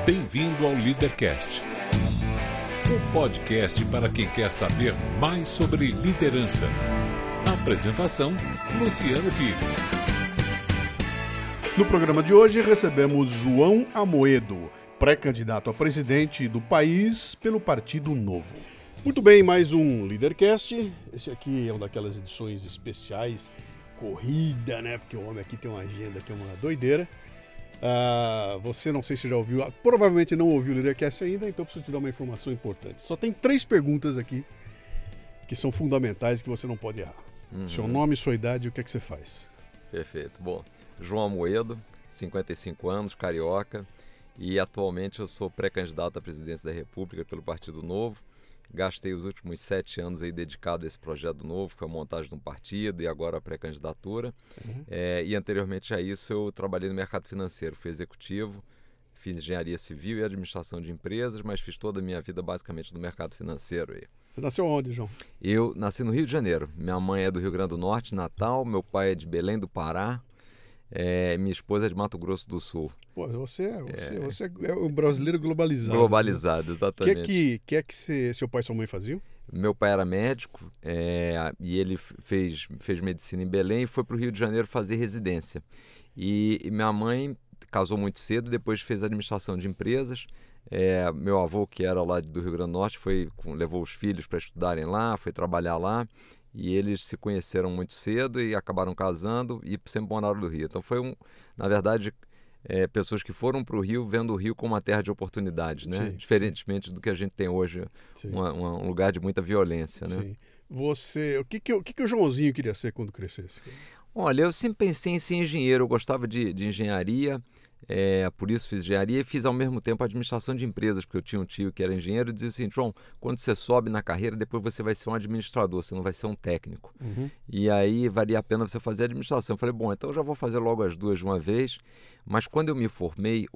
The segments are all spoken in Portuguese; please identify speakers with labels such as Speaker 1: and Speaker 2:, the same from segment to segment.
Speaker 1: Bem-vindo ao Leadercast, um podcast para quem quer saber mais sobre liderança. Apresentação, Luciano Pires.
Speaker 2: No programa de hoje recebemos João Amoedo, pré-candidato a presidente do país pelo Partido Novo. Muito bem, mais um Leadercast. Esse aqui é uma daquelas edições especiais, corrida, né? Porque o homem aqui tem uma agenda que é uma doideira. Você não sei se já ouviu, provavelmente não ouviu o Leadercast ainda, então preciso te dar uma informação importante. Só tem 3 perguntas aqui que são fundamentais que você não pode errar. Seu nome, sua idade e o que é que você faz.
Speaker 3: Perfeito. Bom, João Amoedo, 55 anos, carioca, e atualmente eu sou pré-candidato à presidência da República pelo Partido Novo. Gastei os últimos 7 anos aí dedicado a esse projeto novo, que é a montagem de um partido e agora a pré-candidatura. E anteriormente a isso eu trabalhei no mercado financeiro, fui executivo, fiz engenharia civil e administração de empresas, mas fiz toda a minha vida basicamente no mercado financeiro aí.
Speaker 2: Você nasceu onde, João?
Speaker 3: Eu nasci no Rio de Janeiro. Minha mãe é do Rio Grande do Norte, Natal, meu pai é de Belém do Pará. Minha esposa é de Mato Grosso do Sul.
Speaker 2: Pô, você é um brasileiro globalizado.
Speaker 3: Globalizado,
Speaker 2: né?
Speaker 3: exatamente.
Speaker 2: O que é que seu pai e sua mãe faziam?
Speaker 3: Meu pai era médico e ele fez medicina em Belém e foi para o Rio de Janeiro fazer residência. E minha mãe casou muito cedo, depois fez administração de empresas. Meu avô, que era lá do Rio Grande do Norte, levou os filhos para estudarem lá, foi trabalhar lá. E eles se conheceram muito cedo e acabaram casando e sempre moraram no Rio. Então na verdade, pessoas que foram para o Rio vendo o Rio como uma terra de oportunidades, né?
Speaker 2: Sim,
Speaker 3: diferentemente do que a gente tem hoje, um lugar de muita violência, né?
Speaker 2: Sim. O que o Joãozinho queria ser quando crescesse?
Speaker 3: Olha, eu sempre pensei em ser engenheiro, eu gostava de engenharia. Por isso fiz engenharia e fiz ao mesmo tempo administração de empresas, porque eu tinha um tio que era engenheiro e dizia assim: João, quando você sobe na carreira, depois você vai ser um administrador, você não vai ser um técnico. E aí valia a pena você fazer administração. Eu falei, bom, então eu já vou fazer logo as duas de uma vez. Mas quando eu me formei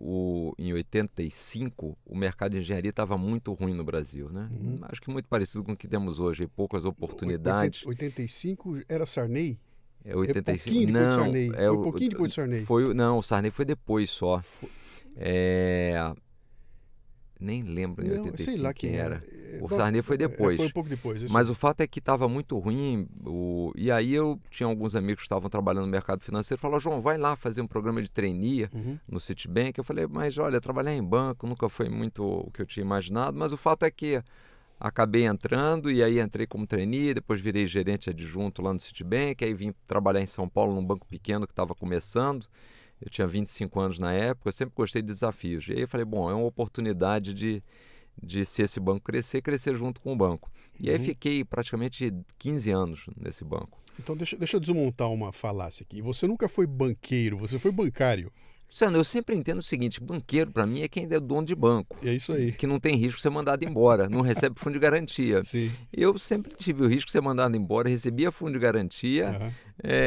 Speaker 3: em 85, o mercado de engenharia estava muito ruim no Brasil, né? Acho que muito parecido com o que temos hoje, poucas oportunidades.
Speaker 2: 85 era Sarney?
Speaker 3: 85.
Speaker 2: Foi pouquinho depois de Sarney.
Speaker 3: Não, o Sarney foi depois só. Nem lembro em 85
Speaker 2: sei lá
Speaker 3: quem era. O Sarney foi depois.
Speaker 2: Foi um pouco depois.
Speaker 3: Mas o fato é que estava muito ruim. E aí eu tinha alguns amigos que estavam trabalhando no mercado financeiro. Falaram, João, vai lá fazer um programa de trainee no Citibank. Eu falei, mas olha, trabalhar em banco nunca foi muito o que eu tinha imaginado. Mas o fato é que acabei entrando e aí entrei como trainee, depois virei gerente adjunto lá no Citibank, aí vim trabalhar em São Paulo num banco pequeno que estava começando. Eu tinha 25 anos na época, eu sempre gostei de desafios. E aí eu falei, bom, é uma oportunidade de se esse banco crescer junto com o banco. E aí fiquei praticamente 15 anos nesse banco.
Speaker 2: Então deixa eu desmontar uma falácia aqui. Você nunca foi banqueiro, você foi bancário.
Speaker 3: Luciano, eu sempre entendo o seguinte, banqueiro para mim é quem é dono de banco.
Speaker 2: É isso aí.
Speaker 3: Que não tem risco de ser mandado embora, não recebe fundo de garantia.
Speaker 2: Sim.
Speaker 3: Eu sempre tive o risco de ser mandado embora, recebia fundo de garantia,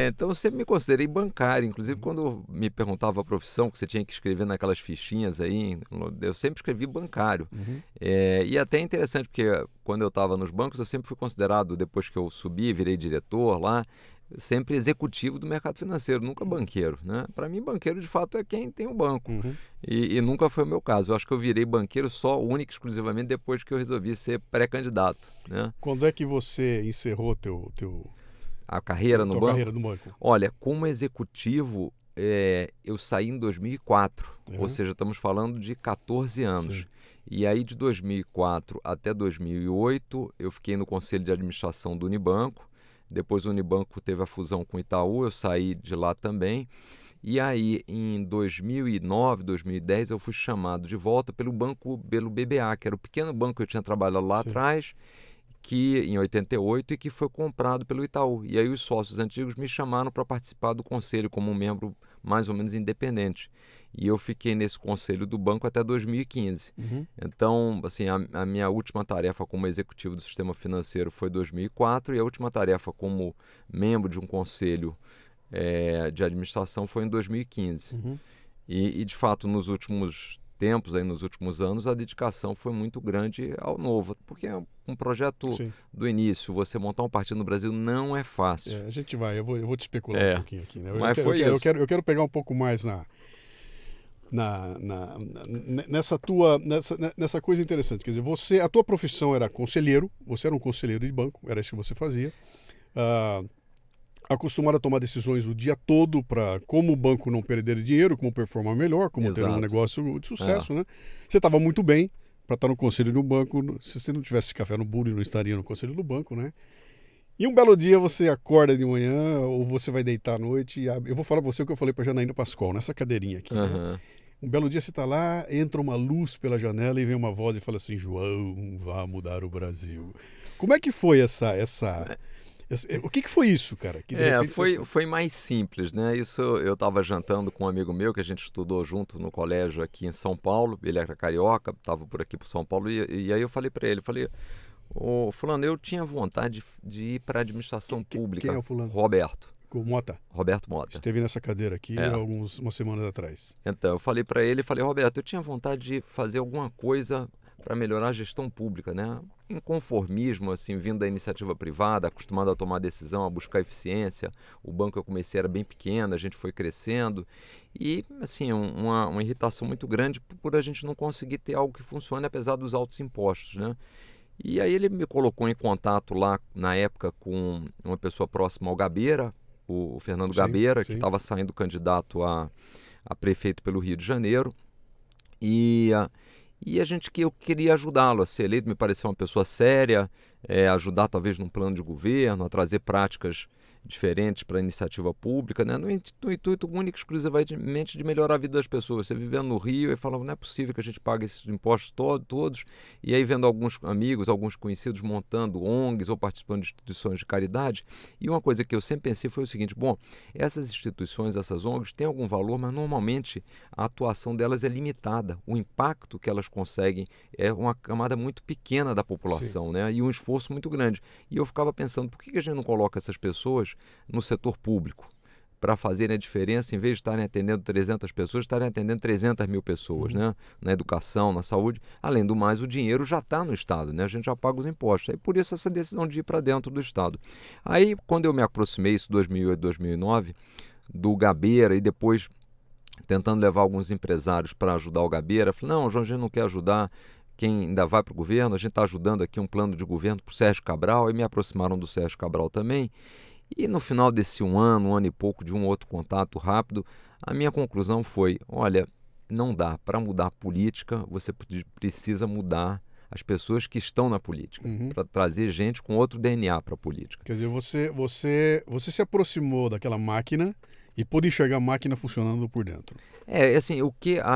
Speaker 3: então eu sempre me considerei bancário. Inclusive quando me perguntava a profissão que você tinha que escrever naquelas fichinhas aí, eu sempre escrevi bancário. E até é interessante porque quando eu estava nos bancos eu sempre fui considerado, depois que eu subi, virei diretor lá, sempre executivo do mercado financeiro, nunca banqueiro, né? Para mim, banqueiro de fato é quem tem um banco. E nunca foi o meu caso. Eu acho que eu virei banqueiro só, único e exclusivamente depois que eu resolvi ser pré-candidato, né?
Speaker 2: Quando é que você encerrou
Speaker 3: a carreira no banco?
Speaker 2: Carreira no banco?
Speaker 3: Olha, como executivo, eu saí em 2004, ou seja, estamos falando de 14 anos. Sim. E aí de 2004 até 2008, eu fiquei no conselho de administração do Unibanco. Depois o Unibanco teve a fusão com o Itaú, eu saí de lá também. E aí, em 2009, 2010, eu fui chamado de volta pelo BBA, que era o pequeno banco que eu tinha trabalhado lá atrás, que em 88, e que foi comprado pelo Itaú. E aí os sócios antigos me chamaram para participar do conselho como um membro mais ou menos independente. E eu fiquei nesse conselho do banco até 2015. Então, assim, a minha última tarefa como executivo do sistema financeiro foi 2004 e a última tarefa como membro de um conselho de administração foi em 2015. E de fato, nos últimos tempos, aí, nos últimos anos, a dedicação foi muito grande ao Novo, porque é um projeto do início. Você montar um partido no Brasil não é fácil.
Speaker 2: A gente vai, eu vou te especular um pouquinho aqui. Né?
Speaker 3: Mas eu
Speaker 2: quero pegar um pouco mais nessa coisa interessante. Quer dizer, a tua profissão era conselheiro, você era um conselheiro de banco, era isso que você fazia. Acostumado a tomar decisões o dia todo para como o banco não perder dinheiro, como performar melhor, como ter um negócio de sucesso, né? Você estava muito bem para estar no conselho do banco. Se você não tivesse café no bule, não estaria no conselho do banco, né? E um belo dia você acorda de manhã ou você vai deitar à noite e abre... Eu vou falar para você o que eu falei para Janaína Pascoal, nessa cadeirinha aqui. Né? Um belo dia você está lá, entra uma luz pela janela e vem uma voz e fala assim: João, vá mudar o Brasil. Como é que foi o que foi isso, cara? Que
Speaker 3: foi mais simples, né? Isso eu estava jantando com um amigo meu que a gente estudou junto no colégio aqui em São Paulo. Ele era carioca, estava por aqui por São Paulo e aí eu falei para ele, ô fulano, eu tinha vontade de ir para a administração pública.
Speaker 2: Quem é o fulano?
Speaker 3: Roberto
Speaker 2: Mota.
Speaker 3: Esteve
Speaker 2: nessa cadeira aqui umas semanas atrás.
Speaker 3: Então, eu falei para ele, Roberto, eu tinha vontade de fazer alguma coisa para melhorar a gestão pública, né? Inconformismo, assim, vindo da iniciativa privada, acostumado a tomar decisão, a buscar eficiência. O banco que eu comecei era bem pequeno, a gente foi crescendo. E, assim, uma irritação muito grande por a gente não conseguir ter algo que funcione, apesar dos altos impostos, né? E aí ele me colocou em contato lá, na época, com uma pessoa próxima ao Gabeira, o Fernando Gabeira, que estava saindo candidato a prefeito pelo Rio de Janeiro. E eu queria ajudá-lo a ser eleito, me pareceu uma pessoa séria, ajudar talvez num plano de governo, a trazer práticas diferentes para a iniciativa pública, né? No intuito único e exclusivamente de melhorar a vida das pessoas. Você vivendo no Rio e falando, não é possível que a gente pague esses impostos todos, e aí vendo alguns amigos, alguns conhecidos montando ONGs ou participando de instituições de caridade. E uma coisa que eu sempre pensei foi o seguinte: bom, essas instituições, essas ONGs têm algum valor, mas normalmente a atuação delas é limitada. O impacto que elas conseguem é uma camada muito pequena da população, né? E um esforço muito grande. E eu ficava pensando, por que a gente não coloca essas pessoas no setor público para fazerem a diferença, em vez de estarem atendendo 300 pessoas, estarem atendendo 300 mil pessoas, né? Na educação, na saúde. Além do mais, o dinheiro já está no Estado, né? A gente já paga os impostos. Aí, por isso, essa decisão de ir para dentro do Estado. Aí, quando eu me aproximei, isso 2008, 2009, do Gabeira e depois tentando levar alguns empresários para ajudar o Gabeira, eu falei, não, João, a gente não quer ajudar quem ainda vai para o governo, a gente está ajudando aqui um plano de governo para o Sérgio Cabral, e me aproximaram do Sérgio Cabral também. E no final desse um ano e pouco de um outro contato rápido, a minha conclusão foi, olha, não dá. Para mudar a política, você precisa mudar as pessoas que estão na política, para trazer gente com outro DNA para a política.
Speaker 2: Quer dizer, você se aproximou daquela máquina e pôde enxergar a máquina funcionando por dentro.
Speaker 3: Assim,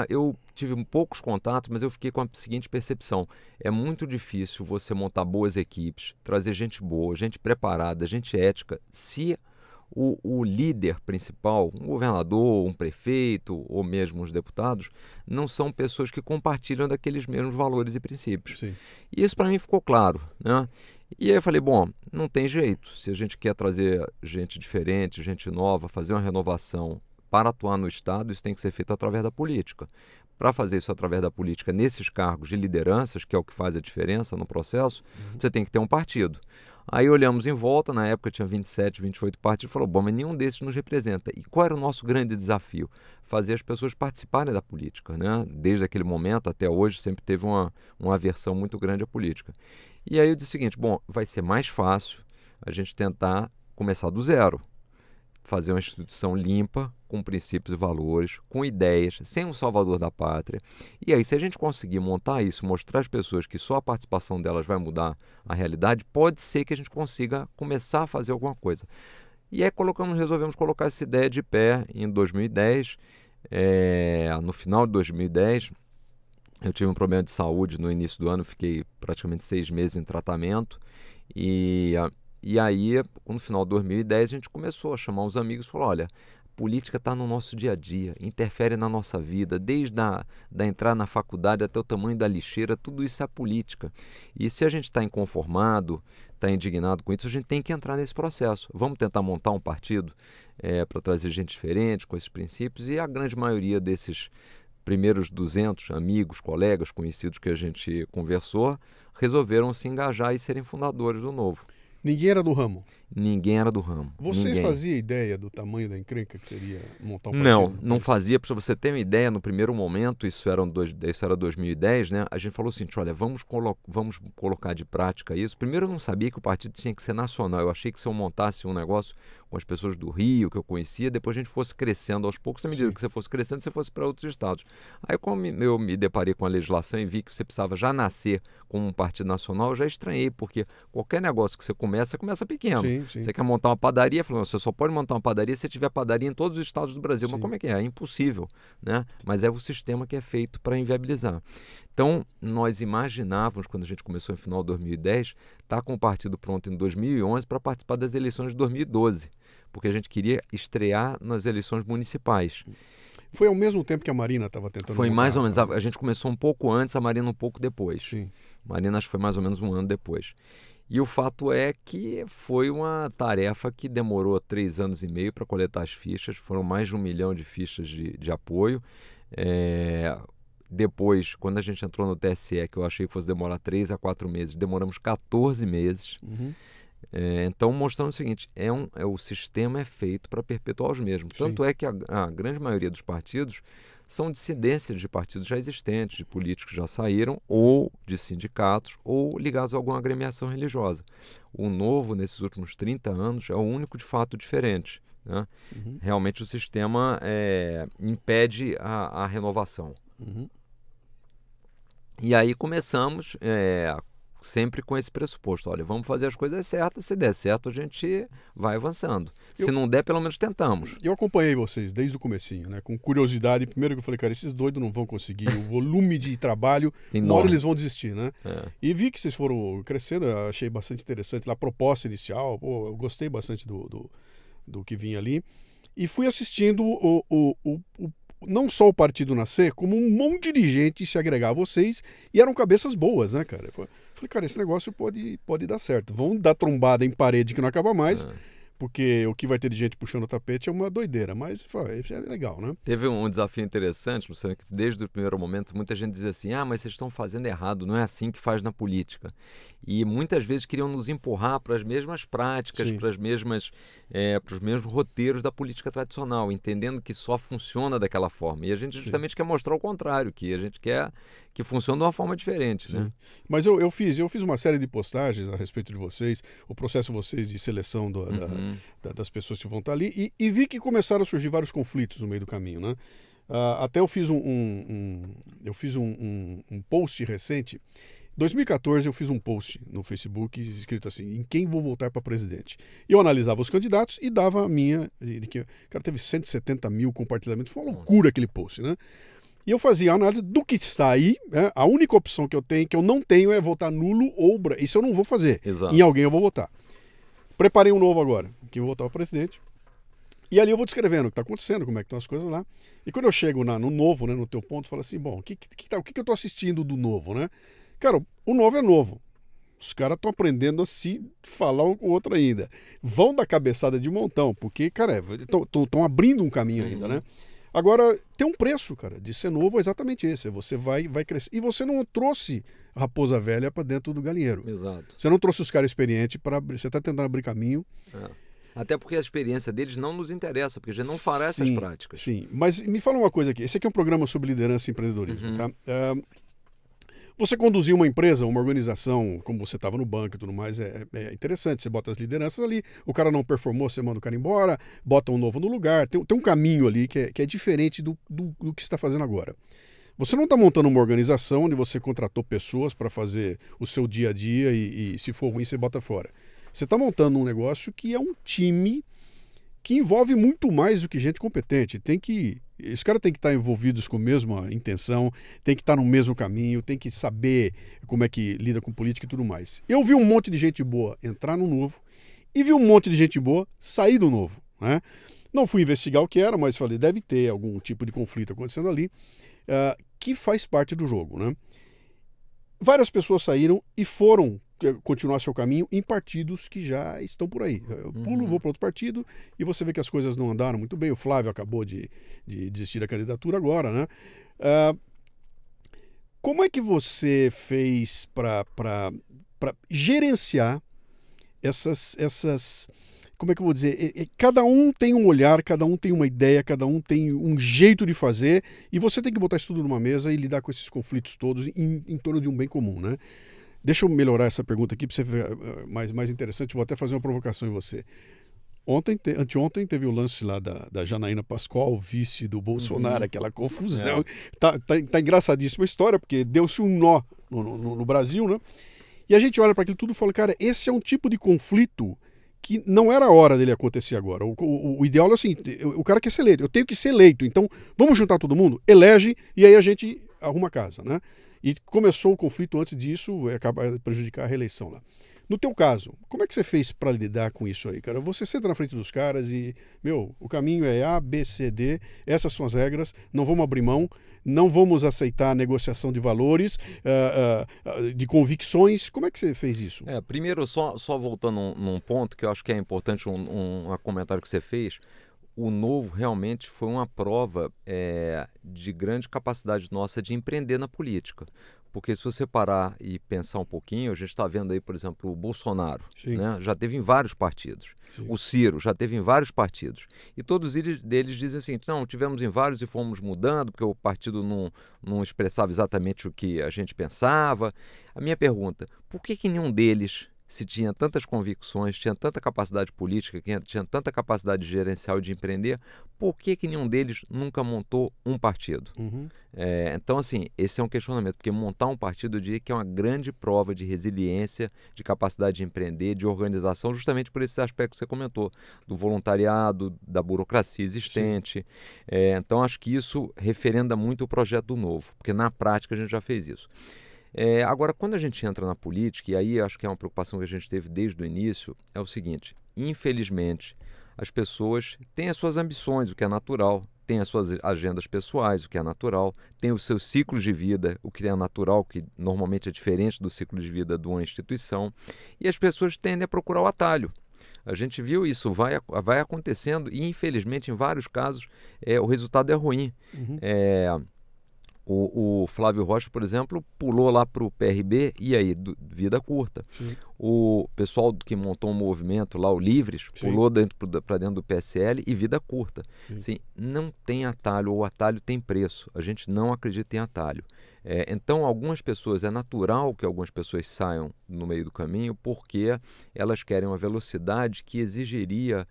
Speaker 3: eu tive poucos contatos, mas eu fiquei com a seguinte percepção: é muito difícil você montar boas equipes, trazer gente boa, gente preparada, gente ética, se o líder principal, um governador, um prefeito ou mesmo os deputados, não são pessoas que compartilham daqueles mesmos valores e princípios.
Speaker 2: Sim.
Speaker 3: E isso para mim ficou claro, né? E aí eu falei, bom, não tem jeito. Se a gente quer trazer gente diferente, gente nova, fazer uma renovação para atuar no Estado, isso tem que ser feito através da política. Para fazer isso através da política, nesses cargos de lideranças, que é o que faz a diferença no processo, você tem que ter um partido. Aí olhamos em volta, na época tinha 27, 28 partidos, e falou, bom, mas nenhum desses nos representa. E qual era o nosso grande desafio? Fazer as pessoas participarem da política, né? Desde aquele momento até hoje sempre teve uma aversão muito grande à política. E aí eu disse o seguinte, bom, vai ser mais fácil a gente tentar começar do zero. Fazer uma instituição limpa, com princípios e valores, com ideias, sem um salvador da pátria. E aí, se a gente conseguir montar isso, mostrar às pessoas que só a participação delas vai mudar a realidade, pode ser que a gente consiga começar a fazer alguma coisa. E aí resolvemos colocar essa ideia de pé em 2010. No final de 2010, eu tive um problema de saúde no início do ano, fiquei praticamente 6 meses em tratamento. E aí, no final de 2010, a gente começou a chamar os amigos e falou, olha, a política está no nosso dia a dia, interfere na nossa vida, desde da entrada na faculdade até o tamanho da lixeira, tudo isso é política. E se a gente está inconformado, está indignado com isso, a gente tem que entrar nesse processo. Vamos tentar montar um partido para trazer gente diferente, com esses princípios, e a grande maioria desses primeiros 200 amigos, colegas, conhecidos que a gente conversou, resolveram se engajar e serem fundadores do Novo.
Speaker 2: Ninguém era do ramo?
Speaker 3: Ninguém era do ramo.
Speaker 2: Você
Speaker 3: Ninguém.
Speaker 2: fazia ideia do tamanho da encrenca que seria montar um partido?
Speaker 3: Não fazia. Para você ter uma ideia, no primeiro momento, isso era 2010, né? A gente falou assim, olha, vamos colocar de prática isso. Primeiro eu não sabia que o partido tinha que ser nacional. Eu achei que se eu montasse um negócio com as pessoas do Rio, que eu conhecia, depois a gente fosse crescendo aos poucos, à medida que você fosse crescendo, você fosse para outros estados. Aí como eu me deparei com a legislação e vi que você precisava já nascer como um partido nacional, eu já estranhei, porque qualquer negócio que você começa pequeno.
Speaker 2: Sim.
Speaker 3: Você quer montar uma padaria, falou, você só pode montar uma padaria se tiver padaria em todos os estados do Brasil. Mas como é que é? É impossível, né? Mas é o sistema que é feito para inviabilizar. Então, nós imaginávamos, quando a gente começou no final de 2010, estar com o partido pronto em 2011 para participar das eleições de 2012, porque a gente queria estrear nas eleições municipais.
Speaker 2: Foi ao mesmo tempo que a Marina estava tentando
Speaker 3: Foi
Speaker 2: montar,
Speaker 3: mais ou menos. A gente começou um pouco antes, a Marina um pouco depois.
Speaker 2: Sim.
Speaker 3: Marina acho que foi mais ou menos um ano depois. E o fato é que foi uma tarefa que demorou 3 anos e meio para coletar as fichas. Foram mais de 1 milhão de fichas de apoio. Depois, quando a gente entrou no TSE, que eu achei que fosse demorar 3 a 4 meses, demoramos 14 meses. Então, mostrando o seguinte, o sistema é feito para perpetuar os mesmos.
Speaker 2: Sim.
Speaker 3: Tanto é que a grande maioria dos partidos são dissidências de partidos já existentes, de políticos que já saíram, ou de sindicatos, ou ligados a alguma agremiação religiosa. O Novo, nesses últimos 30 anos, é o único de fato diferente, né? Realmente o sistema impede a renovação. E aí começamos sempre com esse pressuposto, olha, vamos fazer as coisas certas, se der certo a gente vai avançando. Se não der, pelo menos tentamos.
Speaker 2: Eu acompanhei vocês desde o comecinho, né? Com curiosidade. Primeiro que eu falei, cara, esses doidos não vão conseguir, o volume de trabalho, uma hora eles vão desistir, né? E vi que vocês foram crescendo, achei bastante interessante lá a proposta inicial, eu gostei bastante do que vinha ali. E fui assistindo não só o partido nascer, como um monte de gente se agregar a vocês, e eram cabeças boas, né, cara? Falei, cara, esse negócio pode dar certo. Vão dar trombada em parede que não acaba mais, porque o que vai ter de gente puxando o tapete é uma doideira, mas é legal, né?
Speaker 3: Teve um desafio interessante, Luciano, que desde o primeiro momento muita gente dizia assim, mas vocês estão fazendo errado, não é assim que faz na política. E muitas vezes queriam nos empurrar para as mesmas práticas, para os mesmos roteiros da política tradicional, entendendo que só funciona daquela forma. E a gente justamente quer mostrar o contrário, que a gente quer que funcione de uma forma diferente, né?
Speaker 2: Mas eu fiz uma série de postagens a respeito de vocês, o processo de vocês de seleção das pessoas que vão estar ali, e vi que começaram a surgir vários conflitos no meio do caminho, né? Até eu fiz um post recente. Em 2014 eu fiz um post no Facebook escrito assim, em quem vou votar para presidente. Eu analisava os candidatos e dava a minha, cara, teve 170 mil compartilhamentos, foi uma loucura aquele post, né? E eu fazia a análise do que está aí, né? A única opção que eu não tenho é votar nulo ou branco. Isso eu não vou fazer.
Speaker 3: Exato.
Speaker 2: Em alguém eu vou votar. Preparei um novo agora, que eu vou votar para presidente. E ali eu vou descrevendo o que está acontecendo, como é que estão as coisas lá. E quando eu chego no novo, né, no teu ponto, eu falo assim, bom, o que eu estou assistindo do novo, né? Cara, o novo é novo. Os caras estão aprendendo a se falar um com o outro ainda. Vão dar cabeçada de montão, porque, cara, estão abrindo um caminho ainda, né? Agora, tem um preço, cara, de ser novo é exatamente esse. Você vai crescer. E você não trouxe raposa velha para dentro do galinheiro.
Speaker 3: Exato.
Speaker 2: Você não trouxe os caras experientes para abrir. Você está tentando abrir caminho.
Speaker 3: Até porque a experiência deles não nos interessa, porque a gente não fará essas práticas.
Speaker 2: Sim, mas me fala uma coisa aqui. Esse aqui é um programa sobre liderança e empreendedorismo, tá? Você conduzir uma empresa, uma organização, como você estava no banco e tudo mais, é interessante. Você bota as lideranças ali, o cara não performou, você manda o cara embora, bota um novo no lugar. Tem um caminho ali que é diferente do que você está fazendo agora. Você não está montando uma organização onde você contratou pessoas para fazer o seu dia a dia e se for ruim, você bota fora. Você está montando um negócio que é um time que envolve muito mais do que gente competente. Os caras têm que estar envolvidos com a mesma intenção, tem que estar no mesmo caminho, tem que saber como é que lida com política e tudo mais. Eu vi um monte de gente boa entrar no novo e vi um monte de gente boa sair do novo, né? Não fui investigar o que era, mas falei, deve ter algum tipo de conflito acontecendo ali, que faz parte do jogo, né? Várias pessoas saíram e foram continuar seu caminho em partidos que já estão por aí. Eu vou para outro partido e você vê que as coisas não andaram muito bem. O Flávio acabou de desistir da candidatura agora, né? Como é que você fez para gerenciar como é que eu vou dizer? Cada um tem um olhar, cada um tem uma ideia, cada um tem um jeito de fazer, e você tem que botar isso tudo numa mesa e lidar com esses conflitos todos em torno de um bem comum, né? Deixa eu melhorar essa pergunta aqui para você ver mais interessante. Vou até fazer uma provocação em você. Anteontem teve o lance lá da Janaína Pascoal, vice do Bolsonaro, aquela confusão. Tá engraçadíssima a história, porque deu-se um nó no Brasil, né? E a gente olha para aquilo tudo e fala, cara, esse é um tipo de conflito que não era a hora dele acontecer agora. O ideal é assim, o cara quer ser eleito, eu tenho que ser eleito, então vamos juntar todo mundo, elege, e aí a gente arruma a casa, né? E começou o conflito antes disso, acaba prejudicar a reeleição lá. No teu caso, como é que você fez para lidar com isso aí, cara? Você senta na frente dos caras e, o caminho é A, B, C, D, essas são as regras, não vamos abrir mão, não vamos aceitar a negociação de valores, de convicções. Como é que você fez isso?
Speaker 3: Primeiro, só voltando num ponto que eu acho que é importante, um comentário que você fez. O Novo realmente foi uma prova de grande capacidade nossa de empreender na política. Porque se você parar e pensar um pouquinho, a gente está vendo aí, por exemplo, o Bolsonaro, né? Já teve em vários partidos. Sim. O Ciro já teve em vários partidos. E todos eles dizem assim, não, tivemos em vários e fomos mudando, porque o partido não expressava exatamente o que a gente pensava. A minha pergunta, por que nenhum deles, se tinha tantas convicções, tinha tanta capacidade política, tinha tanta capacidade gerencial de empreender, por que nenhum deles nunca montou um partido?
Speaker 2: Uhum.
Speaker 3: Então, assim, esse é um questionamento, porque montar um partido eu diria que é uma grande prova de resiliência, de capacidade de empreender, de organização, justamente por esse aspecto que você comentou, do voluntariado, da burocracia existente. Então, acho que isso referenda muito o projeto do Novo, porque na prática a gente já fez isso. Agora, quando a gente entra na política, e aí acho que é uma preocupação que a gente teve desde o início, é o seguinte, infelizmente, as pessoas têm as suas ambições, o que é natural, têm as suas agendas pessoais, o que é natural, têm os seus ciclos de vida, o que é natural, que normalmente é diferente do ciclo de vida de uma instituição, e as pessoas tendem a procurar o atalho. A gente viu isso, vai acontecendo, e infelizmente, em vários casos, o resultado é ruim.
Speaker 2: Uhum.
Speaker 3: O Flávio Rocha, por exemplo, pulou lá para o PRB e aí, vida curta.
Speaker 2: Sim.
Speaker 3: O pessoal que montou um movimento lá, o Livres,
Speaker 2: Sim.
Speaker 3: pulou para dentro do PSL e vida curta. Assim, não tem atalho, o atalho tem preço. A gente não acredita em atalho. Então, algumas pessoas, é natural que algumas pessoas saiam no meio do caminho porque elas querem uma velocidade que exigiria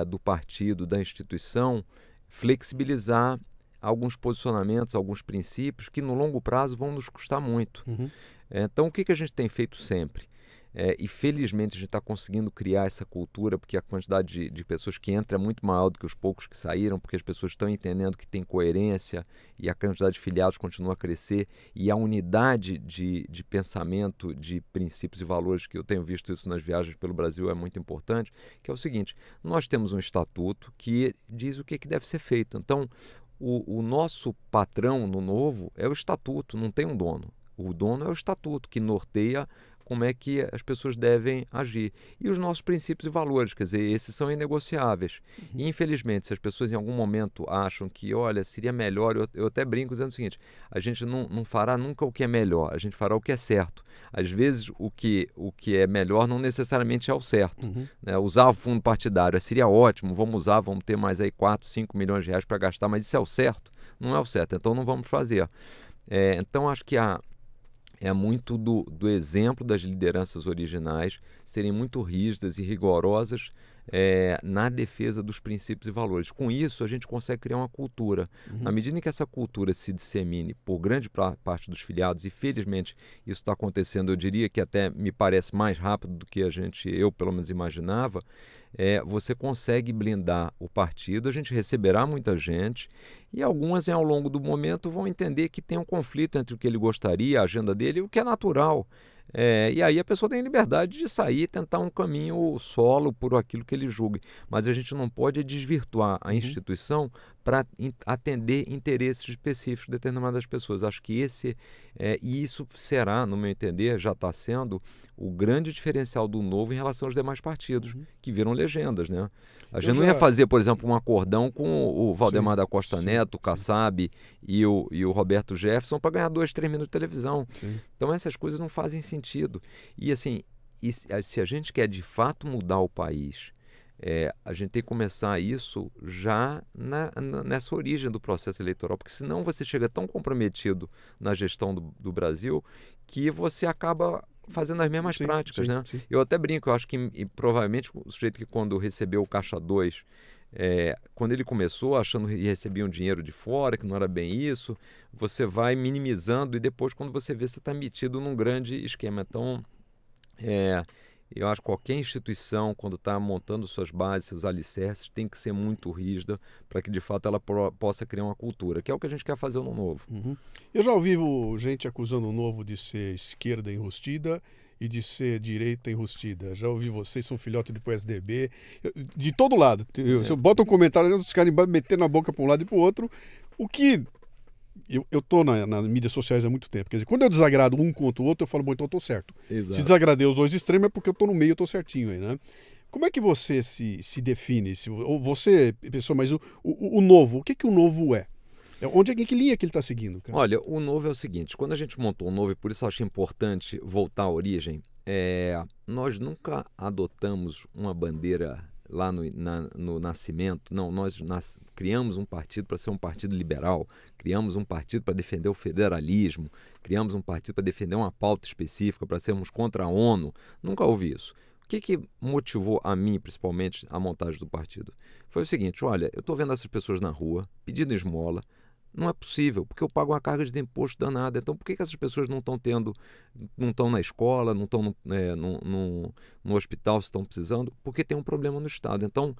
Speaker 3: do partido, da instituição, flexibilizar alguns posicionamentos, alguns princípios que no longo prazo vão nos custar muito.
Speaker 2: Uhum.
Speaker 3: Então, o que a gente tem feito sempre? E felizmente a gente está conseguindo criar essa cultura, porque a quantidade de pessoas que entram é muito maior do que os poucos que saíram, porque as pessoas estão entendendo que tem coerência e a quantidade de filiados continua a crescer e a unidade de pensamento, de princípios e valores, que eu tenho visto isso nas viagens pelo Brasil, é muito importante, que é o seguinte, nós temos um estatuto que diz o que deve ser feito. Então, o nosso patrão no Novo é o estatuto, não tem um dono. O dono é o estatuto que norteia como é que as pessoas devem agir. E os nossos princípios e valores, quer dizer, esses são inegociáveis. E, infelizmente, se as pessoas em algum momento acham que, olha, seria melhor, eu até brinco dizendo o seguinte, a gente não fará nunca o que é melhor, a gente fará o que é certo. Às vezes, o que é melhor não necessariamente é o certo.
Speaker 2: Uhum.
Speaker 3: Né? Usar o fundo partidário seria ótimo, vamos ter mais aí 4, 5 milhões de reais para gastar, mas isso é o certo? Não é o certo, então não vamos fazer. Então, acho que é muito do exemplo das lideranças originais serem muito rígidas e rigorosas na defesa dos princípios e valores. Com isso, a gente consegue criar uma cultura.
Speaker 2: Uhum.
Speaker 3: À medida que essa cultura se dissemine por grande parte dos filiados, e felizmente isso está acontecendo, eu diria que até me parece mais rápido do que eu pelo menos imaginava, você consegue blindar o partido, a gente receberá muita gente e algumas ao longo do momento vão entender que tem um conflito entre o que ele gostaria, a agenda dele, e o que é natural. E aí a pessoa tem liberdade de sair e tentar um caminho solo por aquilo que ele julgue. Mas a gente não pode desvirtuar a instituição para atender interesses específicos de determinadas pessoas. Acho que e isso será, no meu entender, já está sendo o grande diferencial do Novo em relação aos demais partidos, que viram legendas, né? A gente não ia fazer, por exemplo, um acordão com o Valdemar da Costa Neto, o Kassab e o Roberto Jefferson para ganhar 2, 3 minutos de televisão.
Speaker 2: Sim.
Speaker 3: Então essas coisas não fazem sentido. E assim, se a gente quer de fato mudar o país, a gente tem que começar isso já nessa origem do processo eleitoral, porque senão você chega tão comprometido na gestão do Brasil que você acaba fazendo as mesmas práticas, né? Sim. Eu até brinco, eu acho que provavelmente o sujeito que quando recebeu o Caixa 2, quando ele começou achando que recebia um dinheiro de fora, que não era bem isso, você vai minimizando e depois quando você vê, você está metido num grande esquema. Então, eu acho que qualquer instituição, quando está montando suas bases, seus alicerces, tem que ser muito rígida para que, de fato, ela possa criar uma cultura, que é o que a gente quer fazer no Novo.
Speaker 2: Uhum. Eu já ouvi gente acusando o Novo de ser esquerda enrustida e de ser direita enrustida. Já ouvi vocês, são filhote do PSDB, de todo lado. Você bota um comentário, os caras metendo a boca para um lado e para o outro, o que... Eu estou nas mídias sociais há muito tempo. Quer dizer, quando eu desagrado um contra o outro, eu falo, bom, então eu estou certo.
Speaker 3: Exato.
Speaker 2: Se desagradei os dois extremos é porque eu estou no meio, eu estou certinho aí, né? Como é que você se define? Ou você, pessoa, mas o Novo, o que o Novo é? Onde que linha que ele está seguindo, cara?
Speaker 3: Olha, o Novo é o seguinte, quando a gente montou o Novo, e por isso eu acho importante voltar à origem, nós nunca adotamos uma bandeira lá no nascimento. Não, nós criamos um partido para ser um partido liberal, criamos um partido para defender o federalismo, criamos um partido para defender uma pauta específica, para sermos contra a ONU. Nunca houve isso. O que motivou a mim, principalmente, a montagem do partido? Foi o seguinte, olha, eu estou vendo essas pessoas na rua, pedindo esmola, não é possível, porque eu pago uma carga de imposto danada. Então, por que essas pessoas não estão na escola, não estão no hospital se estão precisando? Porque tem um problema no Estado. Então,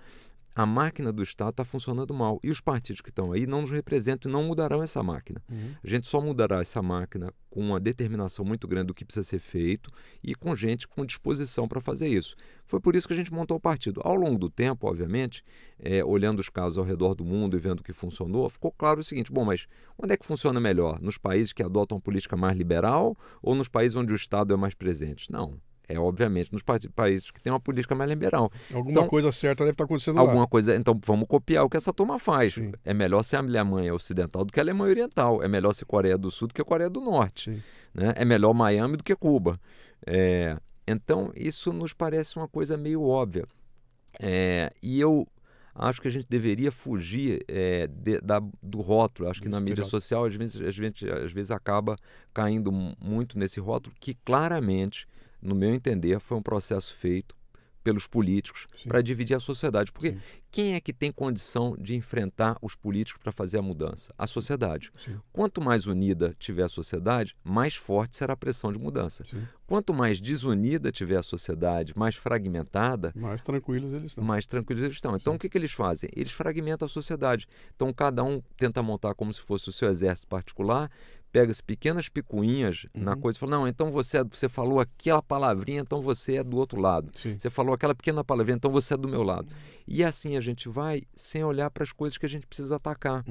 Speaker 3: a máquina do Estado está funcionando mal. E os partidos que estão aí não nos representam e não mudarão essa máquina. Uhum. A gente só mudará essa máquina com uma determinação muito grande do que precisa ser feito e com gente com disposição para fazer isso. Foi por isso que a gente montou o partido. Ao longo do tempo, obviamente, olhando os casos ao redor do mundo e vendo o que funcionou, ficou claro o seguinte, bom, mas onde é que funciona melhor? Nos países que adotam uma política mais liberal ou nos países onde o Estado é mais presente? Não. Obviamente, nos países que têm uma política mais liberal.
Speaker 2: Alguma coisa certa deve estar acontecendo lá.
Speaker 3: Alguma coisa, então vamos copiar o que essa turma faz.
Speaker 2: Sim.
Speaker 3: É melhor ser a Alemanha ocidental do que a Alemanha oriental. É melhor ser Coreia do Sul do que a Coreia do Norte. Né? É melhor Miami do que Cuba. Então, isso nos parece uma coisa meio óbvia. E eu acho que a gente deveria fugir do rótulo. Acho que na mídia social, às vezes acaba caindo muito nesse rótulo que claramente, no meu entender, foi um processo feito pelos políticos para dividir a sociedade. Porque quem é que tem condição de enfrentar os políticos para fazer a mudança? A sociedade. Quanto mais unida tiver a sociedade, mais forte será a pressão de mudança. Quanto mais desunida tiver a sociedade, mais fragmentada...
Speaker 2: mais tranquilos eles estão.
Speaker 3: Então, o que eles fazem? Eles fragmentam a sociedade. Então, cada um tenta montar como se fosse o seu exército particular, pega-se pequenas picuinhas na coisa e fala, não, então você falou aquela palavrinha, então você é do outro lado. Você falou aquela pequena palavrinha, então você é do meu lado. E assim a gente vai sem olhar para as coisas que a gente precisa atacar.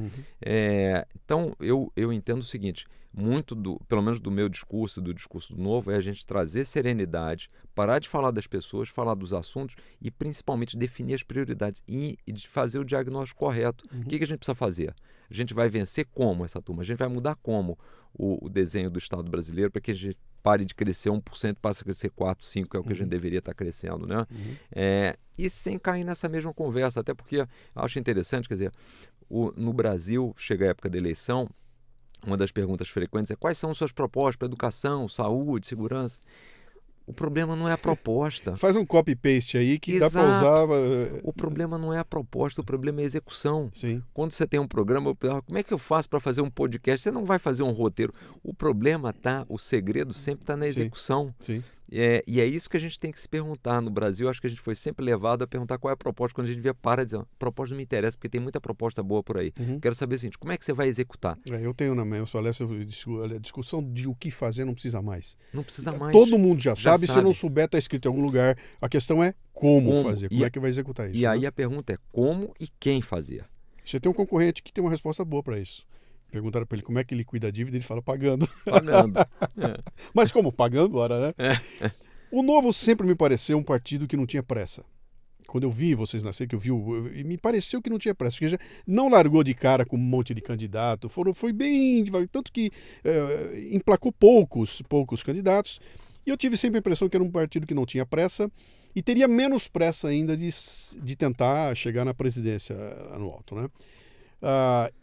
Speaker 3: Então, eu entendo o seguinte, muito pelo menos do meu discurso, do discurso do Novo, é a gente trazer serenidade, parar de falar das pessoas, falar dos assuntos e principalmente definir as prioridades e de fazer o diagnóstico correto. O que a gente precisa fazer? A gente vai vencer como essa turma? A gente vai mudar como o desenho do Estado brasileiro para que a gente pare de crescer 1%, passe a crescer 4%, 5%, que é o que a gente deveria estar crescendo, né? E sem cair nessa mesma conversa, até porque eu acho interessante, quer dizer, no Brasil, chega a época da eleição, uma das perguntas frequentes é quais são suas propostas para educação, saúde, segurança? O problema não é a proposta.
Speaker 2: Faz um copy-paste aí que dá para usar...
Speaker 3: O problema não é a proposta, o problema é a execução.
Speaker 2: Sim.
Speaker 3: Quando você tem um programa, como é que eu faço para fazer um podcast? Você não vai fazer um roteiro. O problema o segredo sempre está na execução.
Speaker 2: Sim.
Speaker 3: E é isso que a gente tem que se perguntar. No Brasil, acho que a gente foi sempre levado a perguntar qual é a proposta. Quando a gente via dizer, a proposta não me interessa, porque tem muita proposta boa por aí. Quero saber o seguinte, como é que você vai executar?
Speaker 2: Eu tenho na minha palestra a discussão de o que fazer não precisa mais.
Speaker 3: Não precisa mais.
Speaker 2: Todo mundo já sabe, se não souber, está escrito em algum lugar. A questão é como fazer, como é que vai executar isso.
Speaker 3: E aí a pergunta é como e quem fazer.
Speaker 2: Você tem um concorrente que tem uma resposta boa para isso. Perguntaram para ele como é que ele cuida a dívida, ele fala pagando. Mas como? Pagando, ora, né? O Novo sempre me pareceu um partido que não tinha pressa. Quando eu vi vocês nascerem, me pareceu que não tinha pressa. Porque já não largou de cara com um monte de candidato. Foi bem devagar, tanto que emplacou poucos candidatos. E eu tive sempre a impressão que era um partido que não tinha pressa e teria menos pressa ainda de tentar chegar na presidência no alto, né?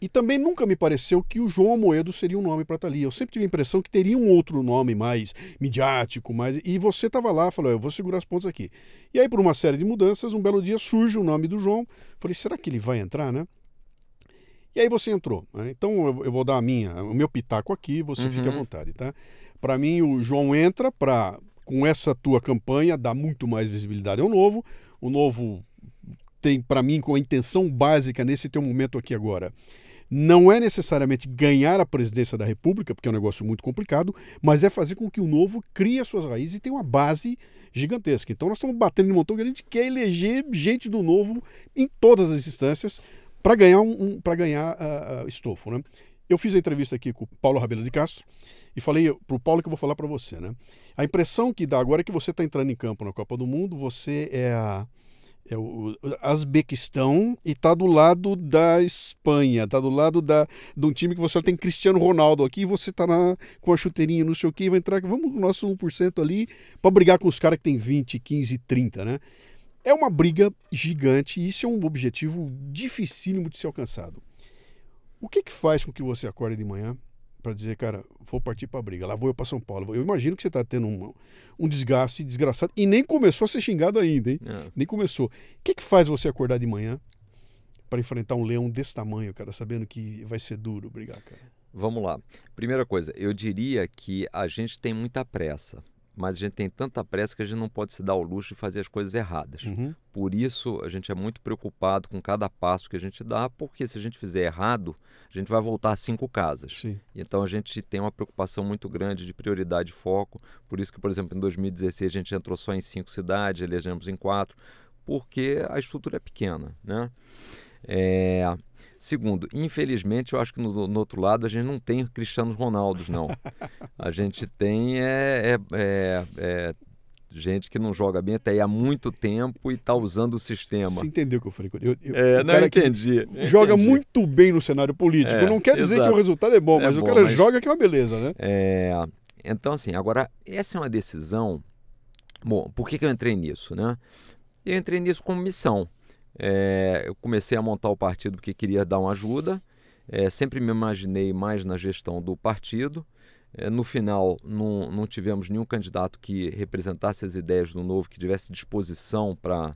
Speaker 2: E também nunca me pareceu que o João Amoedo seria um nome para estar ali. Eu sempre tive a impressão que teria um outro nome mais midiático, e você estava lá, falou, eu vou segurar as pontas aqui. E aí, por uma série de mudanças, um belo dia surge o nome do João. Falei, será que ele vai entrar, né? E aí você entrou, né? Então eu vou dar o meu pitaco aqui, você fica à vontade, tá? Para mim, o João entra com essa tua campanha, dar muito mais visibilidade ao Novo. O Novo tem, para mim, com a intenção básica nesse teu momento aqui agora, não é necessariamente ganhar a presidência da República, porque é um negócio muito complicado, mas é fazer com que o Novo crie as suas raízes e tenha uma base gigantesca. Então nós estamos batendo no montão que a gente quer eleger gente do Novo em todas as instâncias para ganhar estofo, né? Eu fiz a entrevista aqui com o Paulo Rabelo de Castro e falei para o Paulo que eu vou falar para você, né? A impressão que dá agora é que você está entrando em campo na Copa do Mundo, você é o Azbequistão e está do lado da Espanha, está do lado de um time que você tem Cristiano Ronaldo aqui, e você está com a chuteirinha, não sei o que, vai entrar, vamos no nosso 1% ali para brigar com os caras que tem 20, 15, 30, né? É uma briga gigante e isso é um objetivo dificílimo de ser alcançado. O que faz com que você acorde de manhã para dizer, cara, vou partir para a briga, lá vou eu para São Paulo? Eu imagino que você está tendo um desgaste desgraçado e nem começou a ser xingado ainda, hein? Nem começou. O que faz você acordar de manhã para enfrentar um leão desse tamanho, cara, sabendo que vai ser duro brigar, cara?
Speaker 3: Vamos lá. Primeira coisa, eu diria que a gente tem muita pressa. Mas a gente tem tanta pressa que a gente não pode se dar ao luxo de fazer as coisas erradas. Por isso, a gente é muito preocupado com cada passo que a gente dá, porque se a gente fizer errado, a gente vai voltar a 5 casas.
Speaker 2: Sim.
Speaker 3: Então, a gente tem uma preocupação muito grande de prioridade e foco. Por isso que, por exemplo, em 2016, a gente entrou só em 5 cidades, elegemos em 4, porque a estrutura é pequena, né? Segundo, infelizmente, eu acho que no outro lado a gente não tem Cristianos Ronaldos, não. A gente tem gente que não joga bem até aí há muito tempo e está usando o sistema.
Speaker 2: Você entendeu o que eu falei?
Speaker 3: Eu entendi.
Speaker 2: Joga muito bem no cenário político. Não quer dizer que o resultado é bom, mas o cara joga que é uma beleza, né?
Speaker 3: Então, assim, agora, essa é uma decisão... Bom, por que eu entrei nisso, né? Eu entrei nisso como missão. Eu comecei a montar o partido porque queria dar uma ajuda, sempre me imaginei mais na gestão do partido. No final, não tivemos nenhum candidato que representasse as ideias do Novo, que tivesse disposição para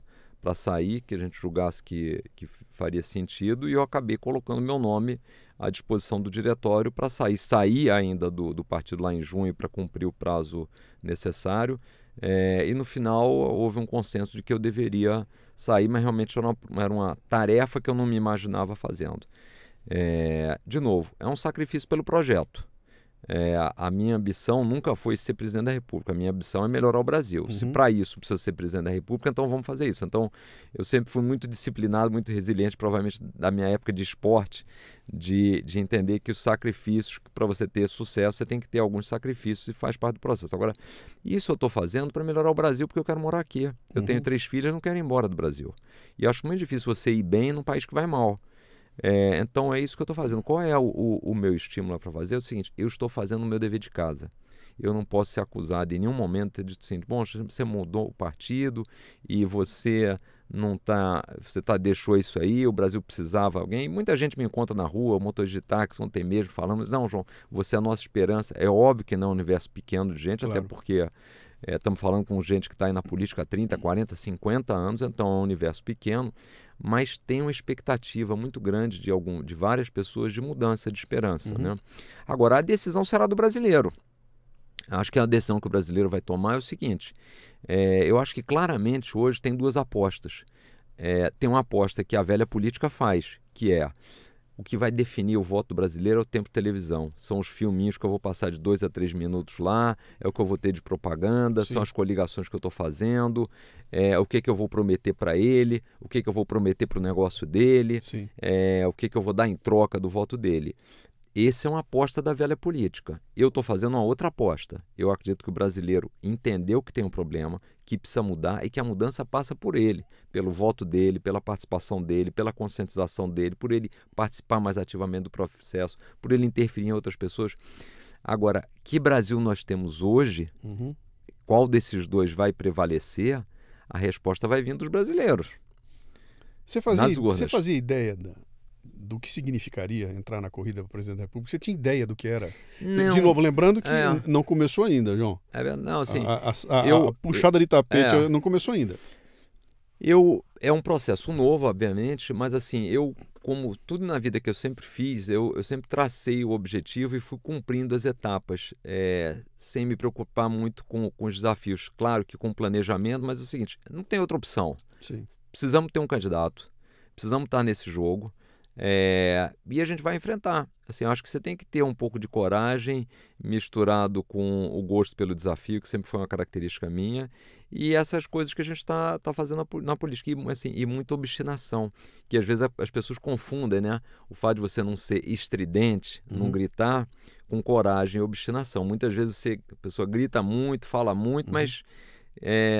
Speaker 3: sair, que a gente julgasse que faria sentido, e eu acabei colocando meu nome à disposição do diretório para sair. Saí ainda do partido lá em junho para cumprir o prazo necessário, e no final houve um consenso de que eu deveria sair, mas realmente era uma tarefa que eu não me imaginava fazendo. De novo, é um sacrifício pelo projeto. A minha ambição nunca foi ser presidente da República. A minha ambição é melhorar o Brasil. Se para isso precisa ser presidente da República, então vamos fazer isso. Então, eu sempre fui muito disciplinado, muito resiliente, provavelmente da minha época de esporte, de entender que os sacrifícios, para você ter sucesso, você tem que ter alguns sacrifícios e faz parte do processo. Agora, isso eu estou fazendo para melhorar o Brasil porque eu quero morar aqui. Eu tenho 3 filhas e não quero ir embora do Brasil. E acho muito difícil você ir bem num país que vai mal. Então é isso que eu estou fazendo. Qual é o meu estímulo para fazer? É o seguinte, eu estou fazendo o meu dever de casa. Eu não posso ser acusado em nenhum momento de ter dito assim, bom, você mudou o partido e você não tá, deixou isso aí, o Brasil precisava de alguém. Muita gente me encontra na rua, motorista de táxi, não tem mesmo, falando, não, João, você é a nossa esperança. É óbvio que não é um universo pequeno de gente, claro. Até porque estamos falando com gente que está aí na política há 30, 40, 50 anos, então é um universo pequeno, mas tem uma expectativa muito grande de várias pessoas de mudança, de esperança. Né? Agora, a decisão será do brasileiro. Acho que a decisão que o brasileiro vai tomar é o seguinte, eu acho que claramente hoje tem 2 apostas. Tem uma aposta que a velha política faz, que é o que vai definir o voto do brasileiro é o tempo de televisão. São os filminhos que eu vou passar de 2 a 3 minutos lá, é o que eu vou ter de propaganda, Sim. São as coligações que eu estou fazendo, o que eu vou prometer para ele, o que eu vou prometer para o negócio dele, o que eu vou dar em troca do voto dele. Essa é uma aposta da velha política. Eu estou fazendo uma outra aposta. Eu acredito que o brasileiro entendeu que tem um problema, que precisa mudar e que a mudança passa por ele, pelo voto dele, pela participação dele, pela conscientização dele, por ele participar mais ativamente do processo, por ele interferir em outras pessoas. Agora, que Brasil nós temos hoje, qual desses dois vai prevalecer, a resposta vai vir dos brasileiros.
Speaker 2: Você fazia ideia do que significaria entrar na corrida para presidente da República? Você tinha ideia do que era?
Speaker 3: Não,
Speaker 2: de novo, lembrando que não começou ainda, João.
Speaker 3: Não, assim,
Speaker 2: a puxada de tapete não começou ainda.
Speaker 3: É um processo novo, obviamente, mas assim, como tudo na vida que eu sempre fiz, eu sempre tracei o objetivo e fui cumprindo as etapas, sem me preocupar muito com os desafios. Claro que com planejamento, mas é o seguinte, não tem outra opção.
Speaker 2: Sim.
Speaker 3: Precisamos ter um candidato, precisamos estar nesse jogo, e a gente vai enfrentar. Assim, eu acho que você tem que ter um pouco de coragem misturado com o gosto pelo desafio, que sempre foi uma característica minha, e essas coisas que a gente está fazendo na política, e muita obstinação, que às vezes as pessoas confundem, né? O fato de você não ser estridente, não gritar, com coragem e obstinação. Muitas vezes a pessoa grita muito, fala muito, mas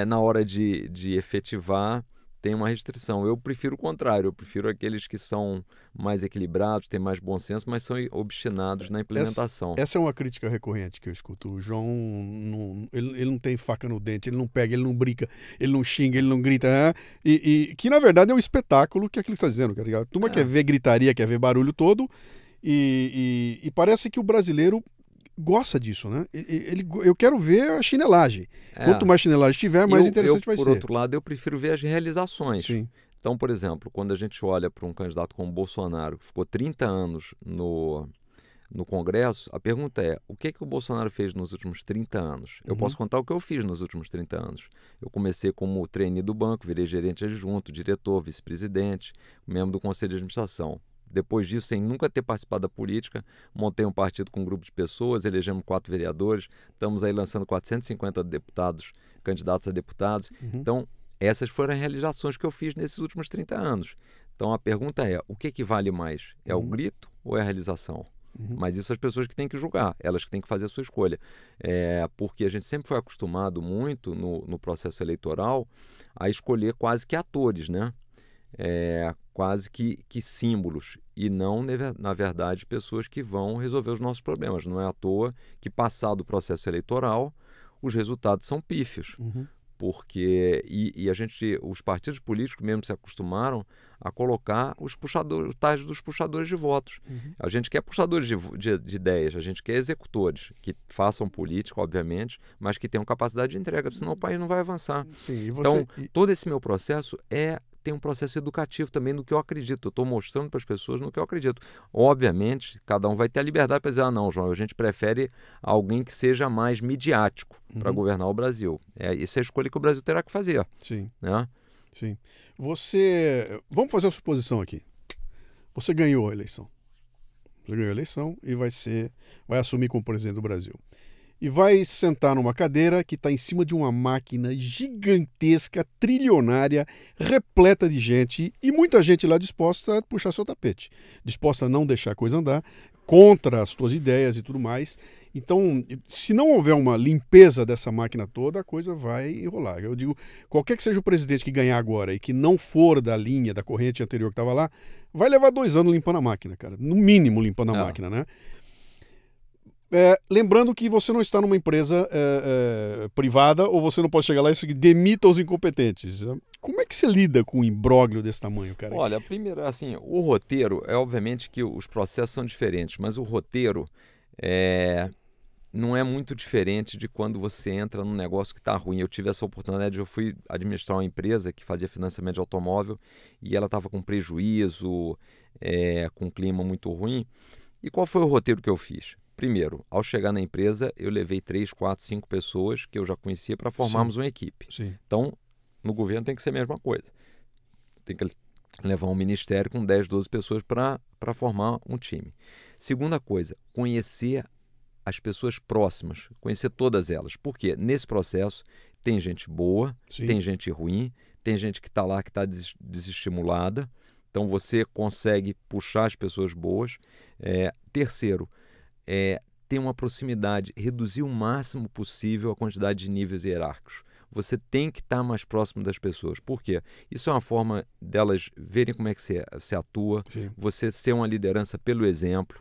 Speaker 3: na hora de efetivar, tem uma restrição. Eu prefiro o contrário, eu prefiro aqueles que são mais equilibrados, têm mais bom senso, mas são obstinados na implementação.
Speaker 2: Essa é uma crítica recorrente que eu escuto. O João, ele não tem faca no dente, ele não pega, ele não brinca, ele não xinga, ele não grita. E que, na verdade, é um espetáculo que é aquilo que está dizendo. A turma quer ver gritaria, quer ver barulho todo, e parece que o brasileiro gosta disso, né? Eu quero ver a chinelagem. Quanto mais chinelagem tiver, mais interessante vai ser.
Speaker 3: Por outro lado, eu prefiro ver as realizações.
Speaker 2: Sim.
Speaker 3: Então, por exemplo, quando a gente olha para um candidato como Bolsonaro, que ficou 30 anos no Congresso, a pergunta é, o que o Bolsonaro fez nos últimos 30 anos? Eu posso contar o que eu fiz nos últimos 30 anos. Eu comecei como trainee do banco, virei gerente adjunto, diretor, vice-presidente, membro do Conselho de Administração. Depois disso, sem nunca ter participado da política, montei um partido com um grupo de pessoas, elegemos 4 vereadores, estamos aí lançando 450 deputados, candidatos a deputados. Então, essas foram as realizações que eu fiz nesses últimos 30 anos. Então, a pergunta é, o que vale mais? É o grito ou é a realização? Mas isso as pessoas que têm que julgar, elas que têm que fazer a sua escolha. Porque a gente sempre foi acostumado muito no processo eleitoral a escolher quase que atores, né? Quase que símbolos e não, na verdade, pessoas que vão resolver os nossos problemas. Não é à toa que, passado o processo eleitoral, os resultados são pífios. Porque os partidos políticos mesmo se acostumaram a colocar os tais dos puxadores de votos. A gente quer puxadores de ideias, a gente quer executores que façam política, obviamente, mas que tenham capacidade de entrega, senão o país não vai avançar.
Speaker 2: Sim,
Speaker 3: então, todo esse meu processo tem um processo educativo também no que eu acredito. Eu estou mostrando para as pessoas no que eu acredito. Obviamente, cada um vai ter a liberdade para dizer, não, João, a gente prefere alguém que seja mais midiático para governar o Brasil. Essa é a escolha que o Brasil terá que fazer.
Speaker 2: Sim.
Speaker 3: Né?
Speaker 2: Sim. Vamos fazer uma suposição aqui. Você ganhou a eleição. Você ganhou a eleição e vai assumir como presidente do Brasil. E vai sentar numa cadeira que está em cima de uma máquina gigantesca, trilionária, repleta de gente, e muita gente lá disposta a puxar seu tapete, disposta a não deixar a coisa andar, contra as tuas ideias e tudo mais. Então, se não houver uma limpeza dessa máquina toda, a coisa vai enrolar. Eu digo, qualquer que seja o presidente que ganhar agora e que não for da linha, da corrente anterior que estava lá, vai levar 2 anos limpando a máquina, cara. No mínimo limpando a máquina, né? Lembrando que você não está numa empresa privada, ou você não pode chegar lá e seguir, demita os incompetentes. Como é que você lida com um imbróglio desse tamanho, cara?
Speaker 3: Olha, primeiro, assim, o roteiro, obviamente que os processos são diferentes, mas o roteiro não é muito diferente de quando você entra num negócio que está ruim. Eu tive essa oportunidade, eu fui administrar uma empresa que fazia financiamento de automóvel e ela estava com prejuízo, com um clima muito ruim. E qual foi o roteiro que eu fiz? Primeiro, ao chegar na empresa, eu levei 3, 4, 5 pessoas que eu já conhecia para formarmos uma equipe.
Speaker 2: Sim.
Speaker 3: Então, no governo tem que ser a mesma coisa. Tem que levar um ministério com 10, 12 pessoas para formar um time. Segunda coisa, conhecer as pessoas próximas, conhecer todas elas. Porque nesse processo tem gente boa, tem gente ruim, tem gente que está lá que está desestimulada. Então você consegue puxar as pessoas boas. Terceiro, ter uma proximidade, reduzir o máximo possível a quantidade de níveis hierárquicos. Você tem que estar mais próximo das pessoas. Por quê? Isso é uma forma delas verem como é que você atua, você ser uma liderança pelo exemplo,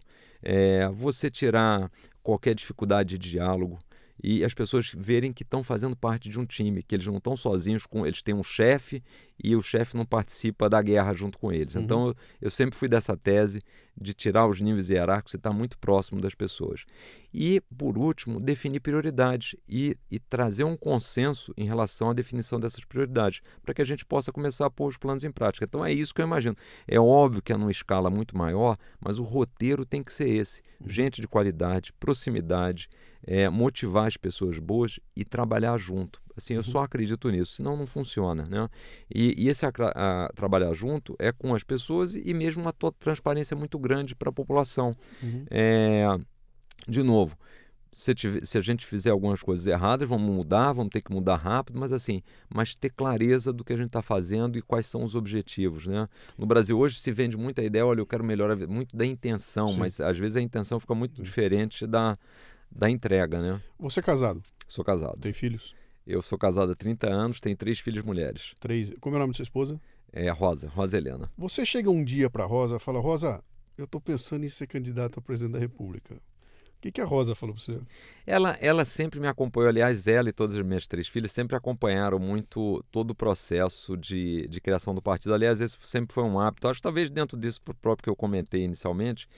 Speaker 3: você tirar qualquer dificuldade de diálogo. e as pessoas verem que estão fazendo parte de um time, que eles não estão sozinhos, eles têm um chefe e o chefe não participa da guerra junto com eles. Então, eu sempre fui dessa tese de tirar os níveis hierárquicos e estar muito próximo das pessoas. E, por último, definir prioridades e trazer um consenso em relação à definição dessas prioridades, para que a gente possa começar a pôr os planos em prática. Então, é isso que eu imagino. É óbvio que é numa escala muito maior, mas o roteiro tem que ser esse. Gente de qualidade, proximidade, motivar as pessoas boas e trabalhar junto. Assim, eu só acredito nisso, senão não funciona, né? E esse trabalhar junto é com as pessoas e mesmo uma transparência muito grande para a população. De novo, se a gente fizer algumas coisas erradas, vamos mudar, vamos ter que mudar rápido, mas ter clareza do que a gente está fazendo e quais são os objetivos, né? No Brasil hoje se vende muito a ideia, olha, eu quero melhorar, muito da intenção, sim, mas às vezes a intenção fica muito diferente da entrega, né?
Speaker 2: Você é casado?
Speaker 3: Sou casado.
Speaker 2: Tem filhos?
Speaker 3: Eu sou casado há 30 anos, tenho 3 filhas mulheres.
Speaker 2: 3. Como é o nome de sua esposa?
Speaker 3: É Rosa Helena.
Speaker 2: Você chega um dia para Rosa e fala, Rosa, eu estou pensando em ser candidato a presidente da República. O que a Rosa falou para você?
Speaker 3: Ela sempre me acompanhou, aliás, ela e todas as minhas 3 filhas sempre acompanharam muito todo o processo de criação do partido. Aliás, esse sempre foi um hábito, acho que talvez dentro disso próprio que eu comentei inicialmente,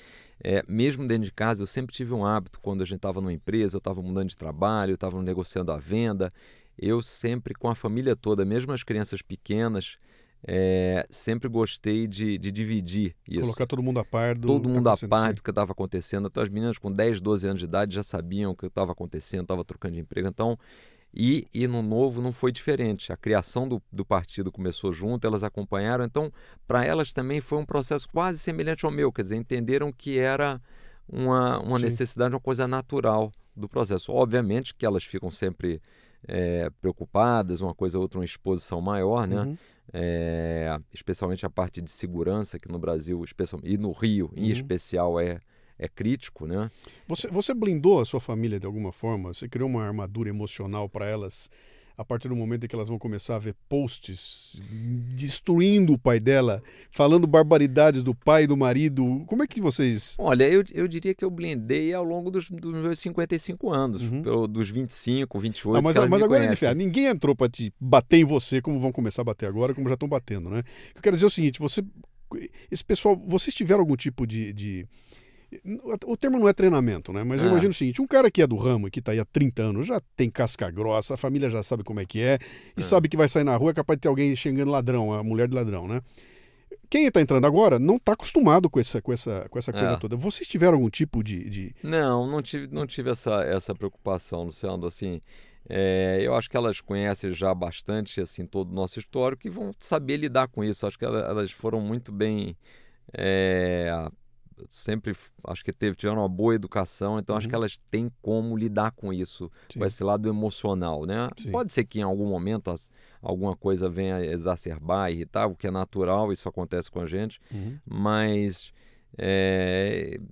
Speaker 3: mesmo dentro de casa, eu sempre tive um hábito, quando a gente estava numa empresa, eu estava mudando de trabalho, eu estava negociando a venda, eu sempre, com a família toda, mesmo as crianças pequenas, sempre gostei de dividir isso.
Speaker 2: Colocar todo mundo a par do
Speaker 3: todo mundo a par do que estava acontecendo. Então, as meninas com 10, 12 anos de idade já sabiam o que estava acontecendo, estava trocando de emprego. Então, e no Novo não foi diferente. A criação do partido começou junto, elas acompanharam. Então, para elas também foi um processo quase semelhante ao meu. Quer dizer, entenderam que era uma necessidade, uma coisa natural do processo. Obviamente que elas ficam sempre preocupadas, uma coisa ou outra, uma exposição maior, né? Especialmente a parte de segurança, que no Brasil e no Rio em especial é crítico, né?
Speaker 2: Você blindou a sua família de alguma forma? Você criou uma armadura emocional para elas a partir do momento em que elas vão começar a ver posts destruindo o pai dela, falando barbaridades do pai e do marido? Como é que vocês...
Speaker 3: Olha, eu diria que eu blindei ao longo dos meus 55 anos, dos 25, 28,
Speaker 2: não, mas
Speaker 3: que
Speaker 2: agora
Speaker 3: conhecem.
Speaker 2: é diferente. Ninguém entrou para te bater em você como vão começar a bater agora, como já estão batendo, né? Eu quero dizer o seguinte, esse pessoal, vocês tiveram algum tipo de... O termo não é treinamento, né? Mas eu imagino o seguinte, um cara que é do ramo e que está aí há 30 anos, já tem casca grossa, a família já sabe como é que é, e sabe que vai sair na rua, é capaz de ter alguém xingando ladrão, a mulher de ladrão, né? Quem está entrando agora não está acostumado com essa coisa toda. Vocês tiveram algum tipo de...
Speaker 3: Não tive essa preocupação, Luciano, assim... eu acho que elas conhecem já bastante assim, todo o nosso histórico e vão saber lidar com isso. Acho que elas foram muito bem... sempre acho que tiveram uma boa educação, então acho que elas têm como lidar com isso, com esse lado emocional, né? Sim. Pode ser que em algum momento alguma coisa venha exacerbar, irritar, o que é natural, isso acontece com a gente, mas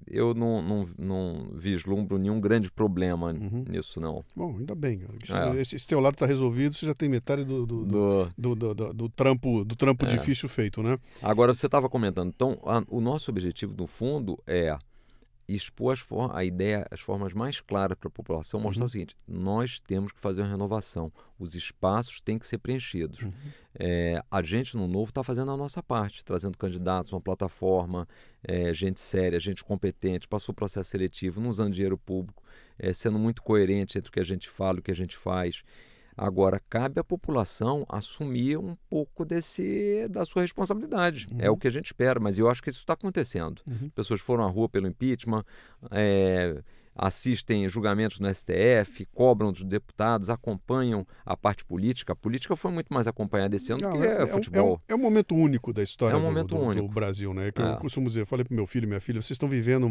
Speaker 3: eu não vislumbro nenhum grande problema nisso, não.
Speaker 2: Bom, ainda bem, cara. Esse teu lado está resolvido, você já tem metade do trampo difícil feito, né?
Speaker 3: Agora, você estava comentando, então, o nosso objetivo, no fundo, é expor a ideia, as formas mais claras para a população, mostrar o seguinte, nós temos que fazer uma renovação, os espaços têm que ser preenchidos. A gente no Novo está fazendo a nossa parte, trazendo candidatos, uma plataforma, gente séria, gente competente, passou o processo seletivo, não usando dinheiro público, sendo muito coerente entre o que a gente fala e o que a gente faz. Agora, cabe à população assumir um pouco da sua responsabilidade. É o que a gente espera, mas eu acho que isso está acontecendo. Pessoas foram à rua pelo impeachment, assistem julgamentos no STF, cobram dos deputados, acompanham a parte política. A política foi muito mais acompanhada esse ano do que futebol.
Speaker 2: É um momento único da história
Speaker 3: do
Speaker 2: Brasil, né? Que eu costumo dizer, eu falei para meu filho e minha filha, vocês estão vivendo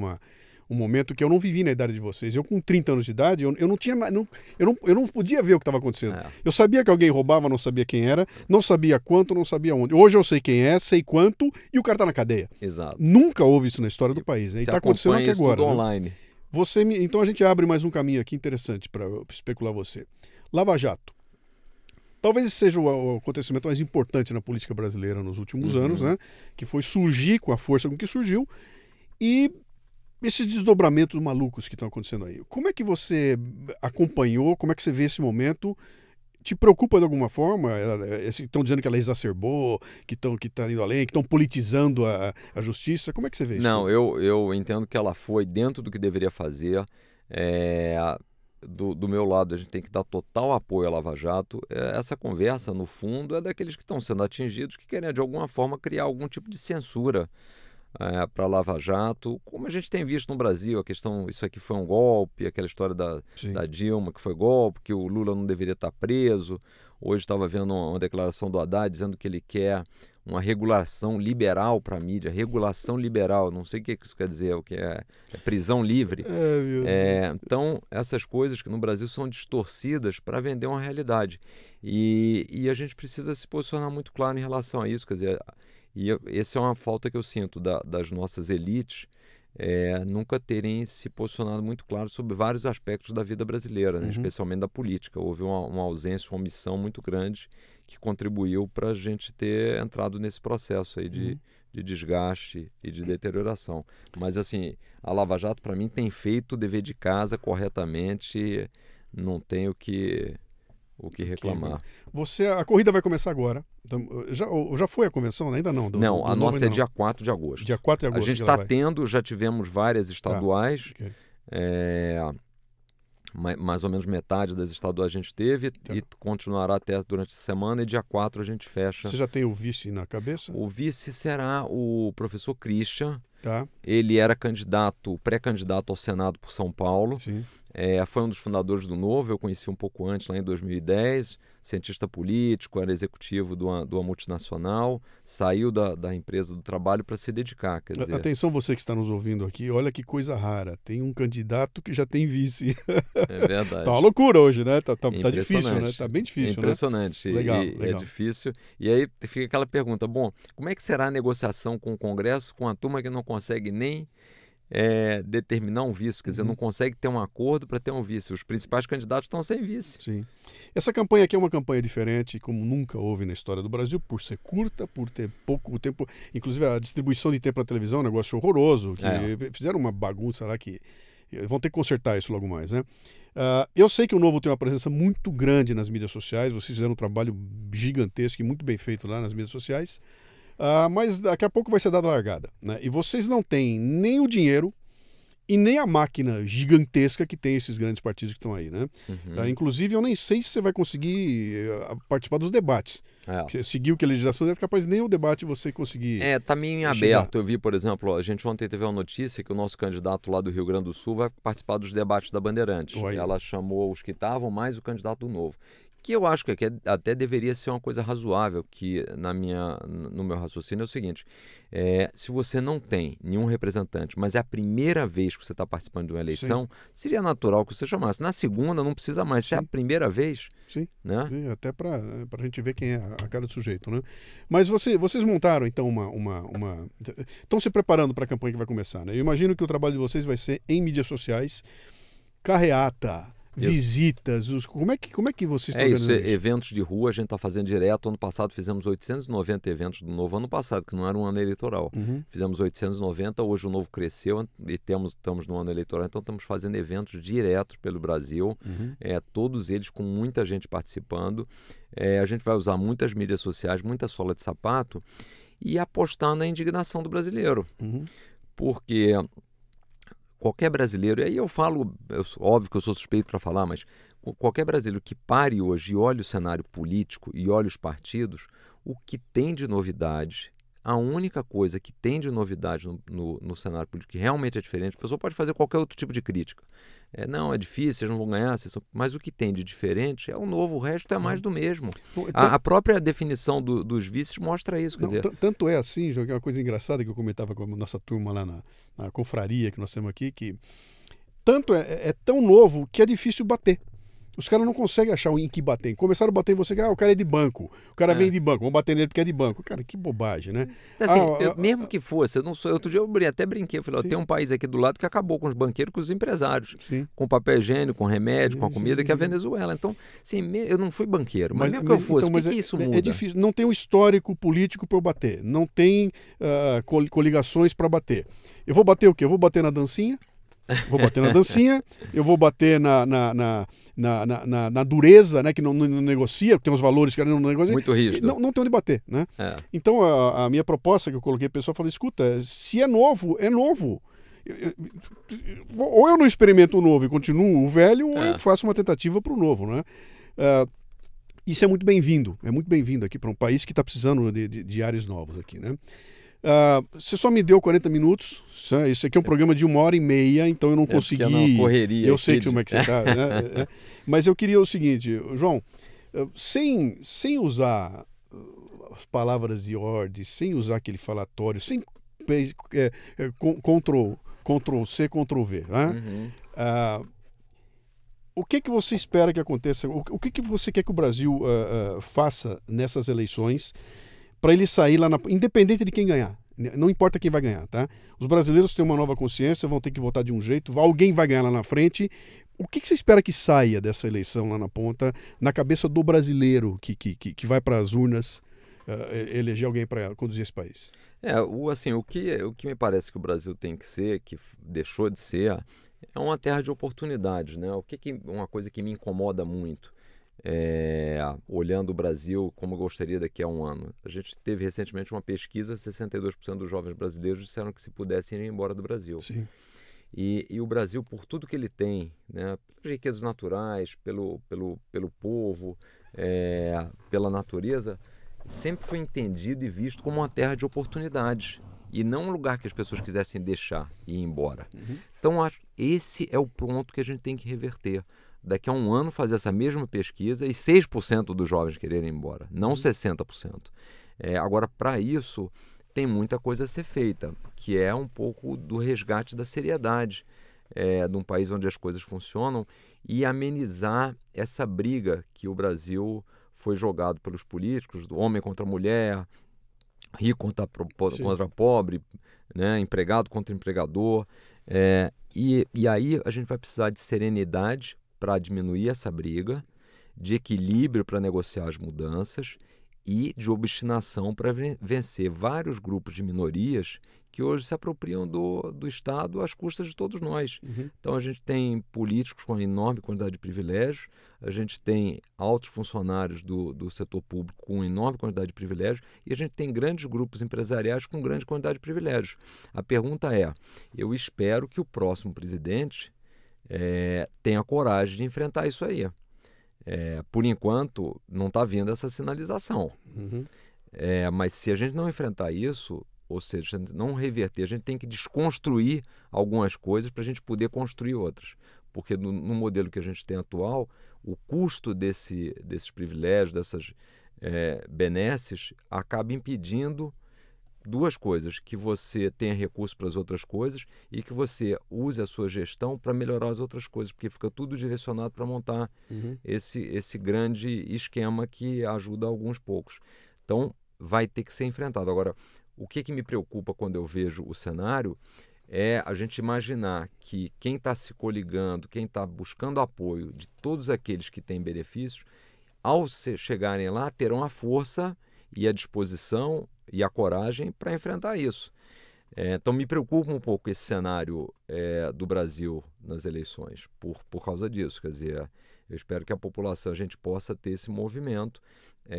Speaker 2: um momento que eu não vivi na idade de vocês. Eu com 30 anos de idade, eu não podia ver o que estava acontecendo. Eu sabia que alguém roubava, não sabia quem era, não sabia quanto, não sabia onde. Hoje eu sei quem é, sei quanto, e o cara está na cadeia.
Speaker 3: Exato.
Speaker 2: Nunca houve isso na história do país. E está acontecendo aqui agora.
Speaker 3: Tudo online.
Speaker 2: Então a gente abre mais um caminho aqui interessante para especular você. Lava Jato. Talvez esse seja o acontecimento mais importante na política brasileira nos últimos anos, né? Que foi surgir com a força com que surgiu e esses desdobramentos malucos que estão acontecendo aí, como é que você acompanhou, como é que você vê esse momento? Te preocupa de alguma forma? Estão dizendo que ela exacerbou, que está indo além, que estão politizando a justiça. Como é que você vê isso?
Speaker 3: Não, eu entendo que ela foi dentro do que deveria fazer. Do meu lado, a gente tem que dar total apoio à Lava Jato. Essa conversa, no fundo, é daqueles que estão sendo atingidos, que querem, de alguma forma, criar algum tipo de censura para a Lava Jato, como a gente tem visto no Brasil, a questão, isso aqui foi um golpe, aquela história da Dilma, que foi golpe, que o Lula não deveria estar preso. Hoje estava vendo uma declaração do Haddad dizendo que ele quer uma regulação liberal para a mídia, regulação liberal, não sei o que isso quer dizer, o que é prisão livre. Então, essas coisas que no Brasil são distorcidas para vender uma realidade. E a gente precisa se posicionar muito claro em relação a isso, quer dizer, e essa é uma falta que eu sinto das nossas elites, nunca terem se posicionado muito claro sobre vários aspectos da vida brasileira, né? Especialmente da política. Houve uma ausência, uma omissão muito grande que contribuiu para a gente ter entrado nesse processo aí de desgaste e de deterioração. Mas, assim, a Lava Jato, para mim, tem feito o dever de casa corretamente, não tem o que reclamar.
Speaker 2: A corrida vai começar agora. Então, já foi a convenção? Ainda não?
Speaker 3: Não, a nossa é dia 4 de agosto.
Speaker 2: Dia 4 de agosto.
Speaker 3: A gente está tendo, já tivemos várias estaduais, mais ou menos metade das estaduais a gente teve, e continuará até durante a semana, e dia 4 a gente fecha.
Speaker 2: Você já tem o vice na cabeça?
Speaker 3: O vice será o professor Christian. Ele era pré-candidato ao Senado por São Paulo.
Speaker 2: Sim.
Speaker 3: Foi um dos fundadores do Novo, eu conheci um pouco antes, lá em 2010, cientista político, era executivo de uma multinacional, saiu da empresa do trabalho para se dedicar. Quer dizer...
Speaker 2: Atenção, você que está nos ouvindo aqui, olha que coisa rara, tem um candidato que já tem vice.
Speaker 3: É verdade.
Speaker 2: Tá uma loucura hoje, né? Tá difícil, né? Tá bem difícil,
Speaker 3: impressionante.
Speaker 2: Legal.
Speaker 3: É difícil. E aí fica aquela pergunta, bom, como é que será a negociação com o Congresso com a turma que não consegue nem determinar um vice, quer dizer, não consegue ter um acordo para ter um vice. Os principais candidatos estão sem vice.
Speaker 2: Sim. Essa campanha aqui é uma campanha diferente, como nunca houve na história do Brasil, por ser curta, por ter pouco tempo. Inclusive, a distribuição de tempo na televisão é um negócio horroroso. Fizeram uma bagunça lá que vão ter que consertar isso logo mais, né? Eu sei que o Novo tem uma presença muito grande nas mídias sociais. Vocês fizeram um trabalho gigantesco e muito bem feito lá nas mídias sociais. Mas daqui a pouco vai ser dada a largada, né? E vocês não têm nem o dinheiro e nem a máquina gigantesca que tem esses grandes partidos que estão aí, né? Inclusive, eu nem sei se você vai conseguir participar dos debates. Você seguiu que a legislação é capaz nem o debate você conseguir.
Speaker 3: Tá meio em aberto. Eu vi, por exemplo, a gente ontem teve uma notícia que o nosso candidato lá do Rio Grande do Sul vai participar dos debates da Bandeirantes. Ela chamou os que estavam, mais o candidato do Novo. Que eu acho que até deveria ser uma coisa razoável, que no meu raciocínio é o seguinte, se você não tem nenhum representante, mas é a primeira vez que você está participando de uma eleição, seria natural que você chamasse. Na segunda não precisa mais, se é a primeira vez.
Speaker 2: Sim,
Speaker 3: né?
Speaker 2: Sim, até para a gente ver quem é a cara do sujeito, né? Mas vocês montaram então estão se preparando para a campanha que vai começar, né? Eu imagino que o trabalho de vocês vai ser em mídias sociais, carreata, visitas, como é que vocês estão organizando isso?
Speaker 3: Eventos de rua a gente está fazendo direto. Ano passado fizemos 890 eventos do Novo, ano passado, que não era um ano eleitoral. Fizemos 890, hoje o Novo cresceu e estamos no ano eleitoral, então estamos fazendo eventos diretos pelo Brasil, todos eles com muita gente participando. A gente vai usar muitas mídias sociais, muita sola de sapato e apostar na indignação do brasileiro. Porque qualquer brasileiro, e aí eu falo, óbvio que eu sou suspeito para falar, mas qualquer brasileiro que pare hoje e olhe o cenário político e olhe os partidos, o que tem de novidade, a única coisa que tem de novidade no cenário político que realmente é diferente, a pessoa pode fazer qualquer outro tipo de crítica. Não, é difícil, eles não vão ganhar, mas o que tem de diferente é o novo, o resto é mais do mesmo. A própria definição dos vices mostra isso. Quer dizer...
Speaker 2: Tanto é assim, João, que é uma coisa engraçada que eu comentava com a nossa turma lá na confraria que nós temos aqui, que tanto é tão novo que é difícil bater. Os caras não conseguem achar em que bater. Começaram a bater em você, o cara é de banco. O cara vem de banco, vamos bater nele porque é de banco. Cara, que bobagem, né?
Speaker 3: Assim, mesmo que fosse, eu não sou. Outro dia eu até brinquei, eu falei, tem um país aqui do lado que acabou com os banqueiros, com os empresários.
Speaker 2: Sim.
Speaker 3: Com papel higiênico, com remédio, com a comida, que é a Venezuela. Então, assim, eu não fui banqueiro, mas mesmo que eu fosse, então, o que isso muda?
Speaker 2: É difícil, não tem um histórico político para eu bater. Não tem coligações para bater. Eu vou bater o quê? Eu vou bater na dancinha. Vou bater na dancinha, eu vou bater na dureza, né, que não negocia, porque tem os valores que não negocia.
Speaker 3: Muito rígido.
Speaker 2: Não tem onde bater, né? Então, a minha proposta que eu coloquei, o pessoal falou, escuta, se é novo, é novo. Ou eu não experimento o novo e continuo o velho, ou eu faço uma tentativa para o novo, né? Isso é muito bem-vindo aqui para um país que está precisando de ares novos aqui, né? Você só me deu 40 minutos. Isso aqui é um programa de 1h30, então eu não consegui.
Speaker 3: Não correria.
Speaker 2: Eu sei como é que você está. Né? Mas eu queria o seguinte, João, sem usar as palavras de ordem, sem usar aquele falatório, sem Ctrl-C, Ctrl-V. Né? O que você espera que aconteça? O que você quer que o Brasil faça nessas eleições? Para ele sair lá, independente de quem ganhar. Não importa quem vai ganhar, tá? Os brasileiros têm uma nova consciência, vão ter que votar de um jeito, alguém vai ganhar lá na frente. O que você espera que saia dessa eleição lá na ponta, na cabeça do brasileiro que vai para as urnas eleger alguém para conduzir esse país?
Speaker 3: O que me parece que o Brasil tem que ser, que deixou de ser, é uma terra de oportunidades, né? Uma coisa que me incomoda muito. Olhando o Brasil como eu gostaria daqui a um ano. A gente teve recentemente uma pesquisa, 62% dos jovens brasileiros disseram que se pudessem ir embora do Brasil.
Speaker 2: Sim.
Speaker 3: E o Brasil, por tudo que ele tem, né, pelas riquezas naturais, pelo povo, pela natureza, sempre foi entendido e visto como uma terra de oportunidades e não um lugar que as pessoas quisessem deixar e ir embora. Então, esse é o ponto que a gente tem que reverter. Daqui a um ano fazer essa mesma pesquisa e 6% dos jovens quererem ir embora, não 60%. Agora, para isso, tem muita coisa a ser feita, que é um pouco do resgate da seriedade de um país onde as coisas funcionam e amenizar essa briga que o Brasil foi jogado pelos políticos, do homem contra a mulher, rico contra pobre, né, empregado contra empregador. E aí a gente vai precisar de serenidade para diminuir essa briga, de equilíbrio para negociar as mudanças e de obstinação para vencer vários grupos de minorias que hoje se apropriam do Estado às custas de todos nós. Então a gente tem políticos com uma enorme quantidade de privilégios, a gente tem altos funcionários do setor público com uma enorme quantidade de privilégios e a gente tem grandes grupos empresariais com grande quantidade de privilégios. A pergunta eu espero que o próximo presidente tenha coragem de enfrentar isso aí. Por enquanto, não está vindo essa sinalização. Mas se a gente não enfrentar isso, ou seja, a gente não reverter, a gente tem que desconstruir algumas coisas para a gente poder construir outras. Porque no modelo que a gente tem atual, o custo desses privilégios, dessas benesses, acaba impedindo duas coisas: que você tenha recurso para as outras coisas e que você use a sua gestão para melhorar as outras coisas, porque fica tudo direcionado para montar esse grande esquema que ajuda alguns poucos. Então, vai ter que ser enfrentado. Agora, o que me preocupa quando eu vejo o cenário é a gente imaginar que quem está se coligando, quem está buscando apoio de todos aqueles que têm benefícios, ao chegarem lá, terão a força e a disposição e a coragem para enfrentar isso. Então me preocupa um pouco esse cenário do Brasil nas eleições, por causa disso. Quer dizer, eu espero que a população, a gente possa ter esse movimento.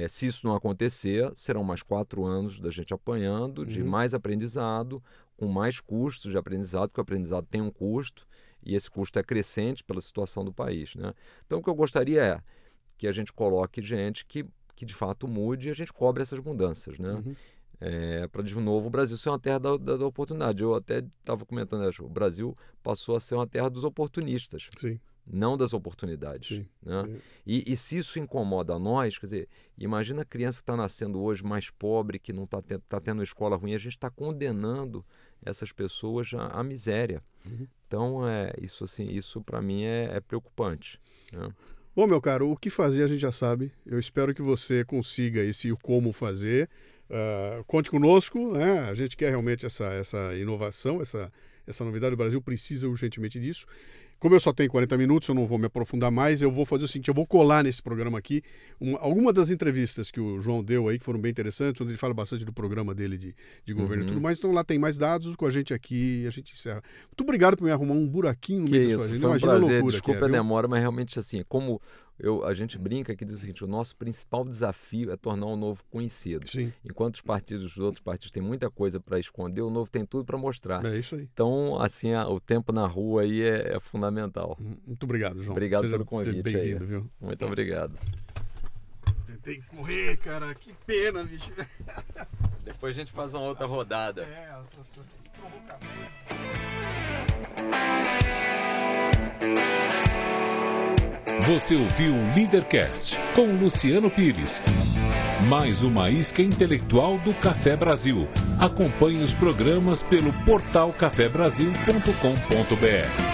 Speaker 3: Se isso não acontecer, serão mais 4 anos da gente apanhando, de mais aprendizado, com mais custos de aprendizado, porque o aprendizado tem um custo, e esse custo é crescente pela situação do país, né? Então o que eu gostaria é que a gente coloque gente que de fato mude e a gente cobre essas mudanças, né? Para, de novo, o Brasil ser uma terra da oportunidade. Eu até estava comentando, o Brasil passou a ser uma terra dos oportunistas.
Speaker 2: Sim.
Speaker 3: Não das oportunidades. Né? E se isso incomoda a nós, quer dizer, imagina a criança que está nascendo hoje mais pobre, que não está tendo uma escola ruim, a gente está condenando essas pessoas à miséria. Então, isso para mim é preocupante. Né?
Speaker 2: Bom, meu caro, o que fazer a gente já sabe. Eu espero que você consiga esse como fazer. Conte conosco, né? A gente quer realmente essa inovação, essa novidade. O Brasil precisa urgentemente disso. Como eu só tenho 40 minutos, eu não vou me aprofundar mais, eu vou fazer o seguinte, eu vou colar nesse programa aqui alguma das entrevistas que o João deu aí, que foram bem interessantes, onde ele fala bastante do programa dele de governo e tudo mais. Então lá tem mais dados com a gente aqui e a gente encerra. Muito obrigado por me arrumar um buraquinho no meio da sua agenda.
Speaker 3: Foi um
Speaker 2: Imagina
Speaker 3: prazer,
Speaker 2: a loucura
Speaker 3: desculpa
Speaker 2: que
Speaker 3: a demora, mas realmente assim, como a gente brinca aqui diz o seguinte, o nosso principal desafio é tornar o novo conhecido.
Speaker 2: Sim.
Speaker 3: Enquanto os outros partidos têm muita coisa para esconder, o novo tem tudo para mostrar.
Speaker 2: É isso aí.
Speaker 3: Então, assim, o tempo na rua aí é fundamental.
Speaker 2: Muito obrigado, João.
Speaker 3: Obrigado
Speaker 2: Seja
Speaker 3: pelo convite.
Speaker 2: Bem-vindo, viu?
Speaker 3: Muito obrigado.
Speaker 2: Tentei correr, cara. Que pena, bicho.
Speaker 3: Depois a gente faz uma outra rodada.
Speaker 1: Você ouviu o Leadercast com Luciano Pires. Mais uma isca intelectual do Café Brasil. Acompanhe os programas pelo portal cafebrasil.com.br.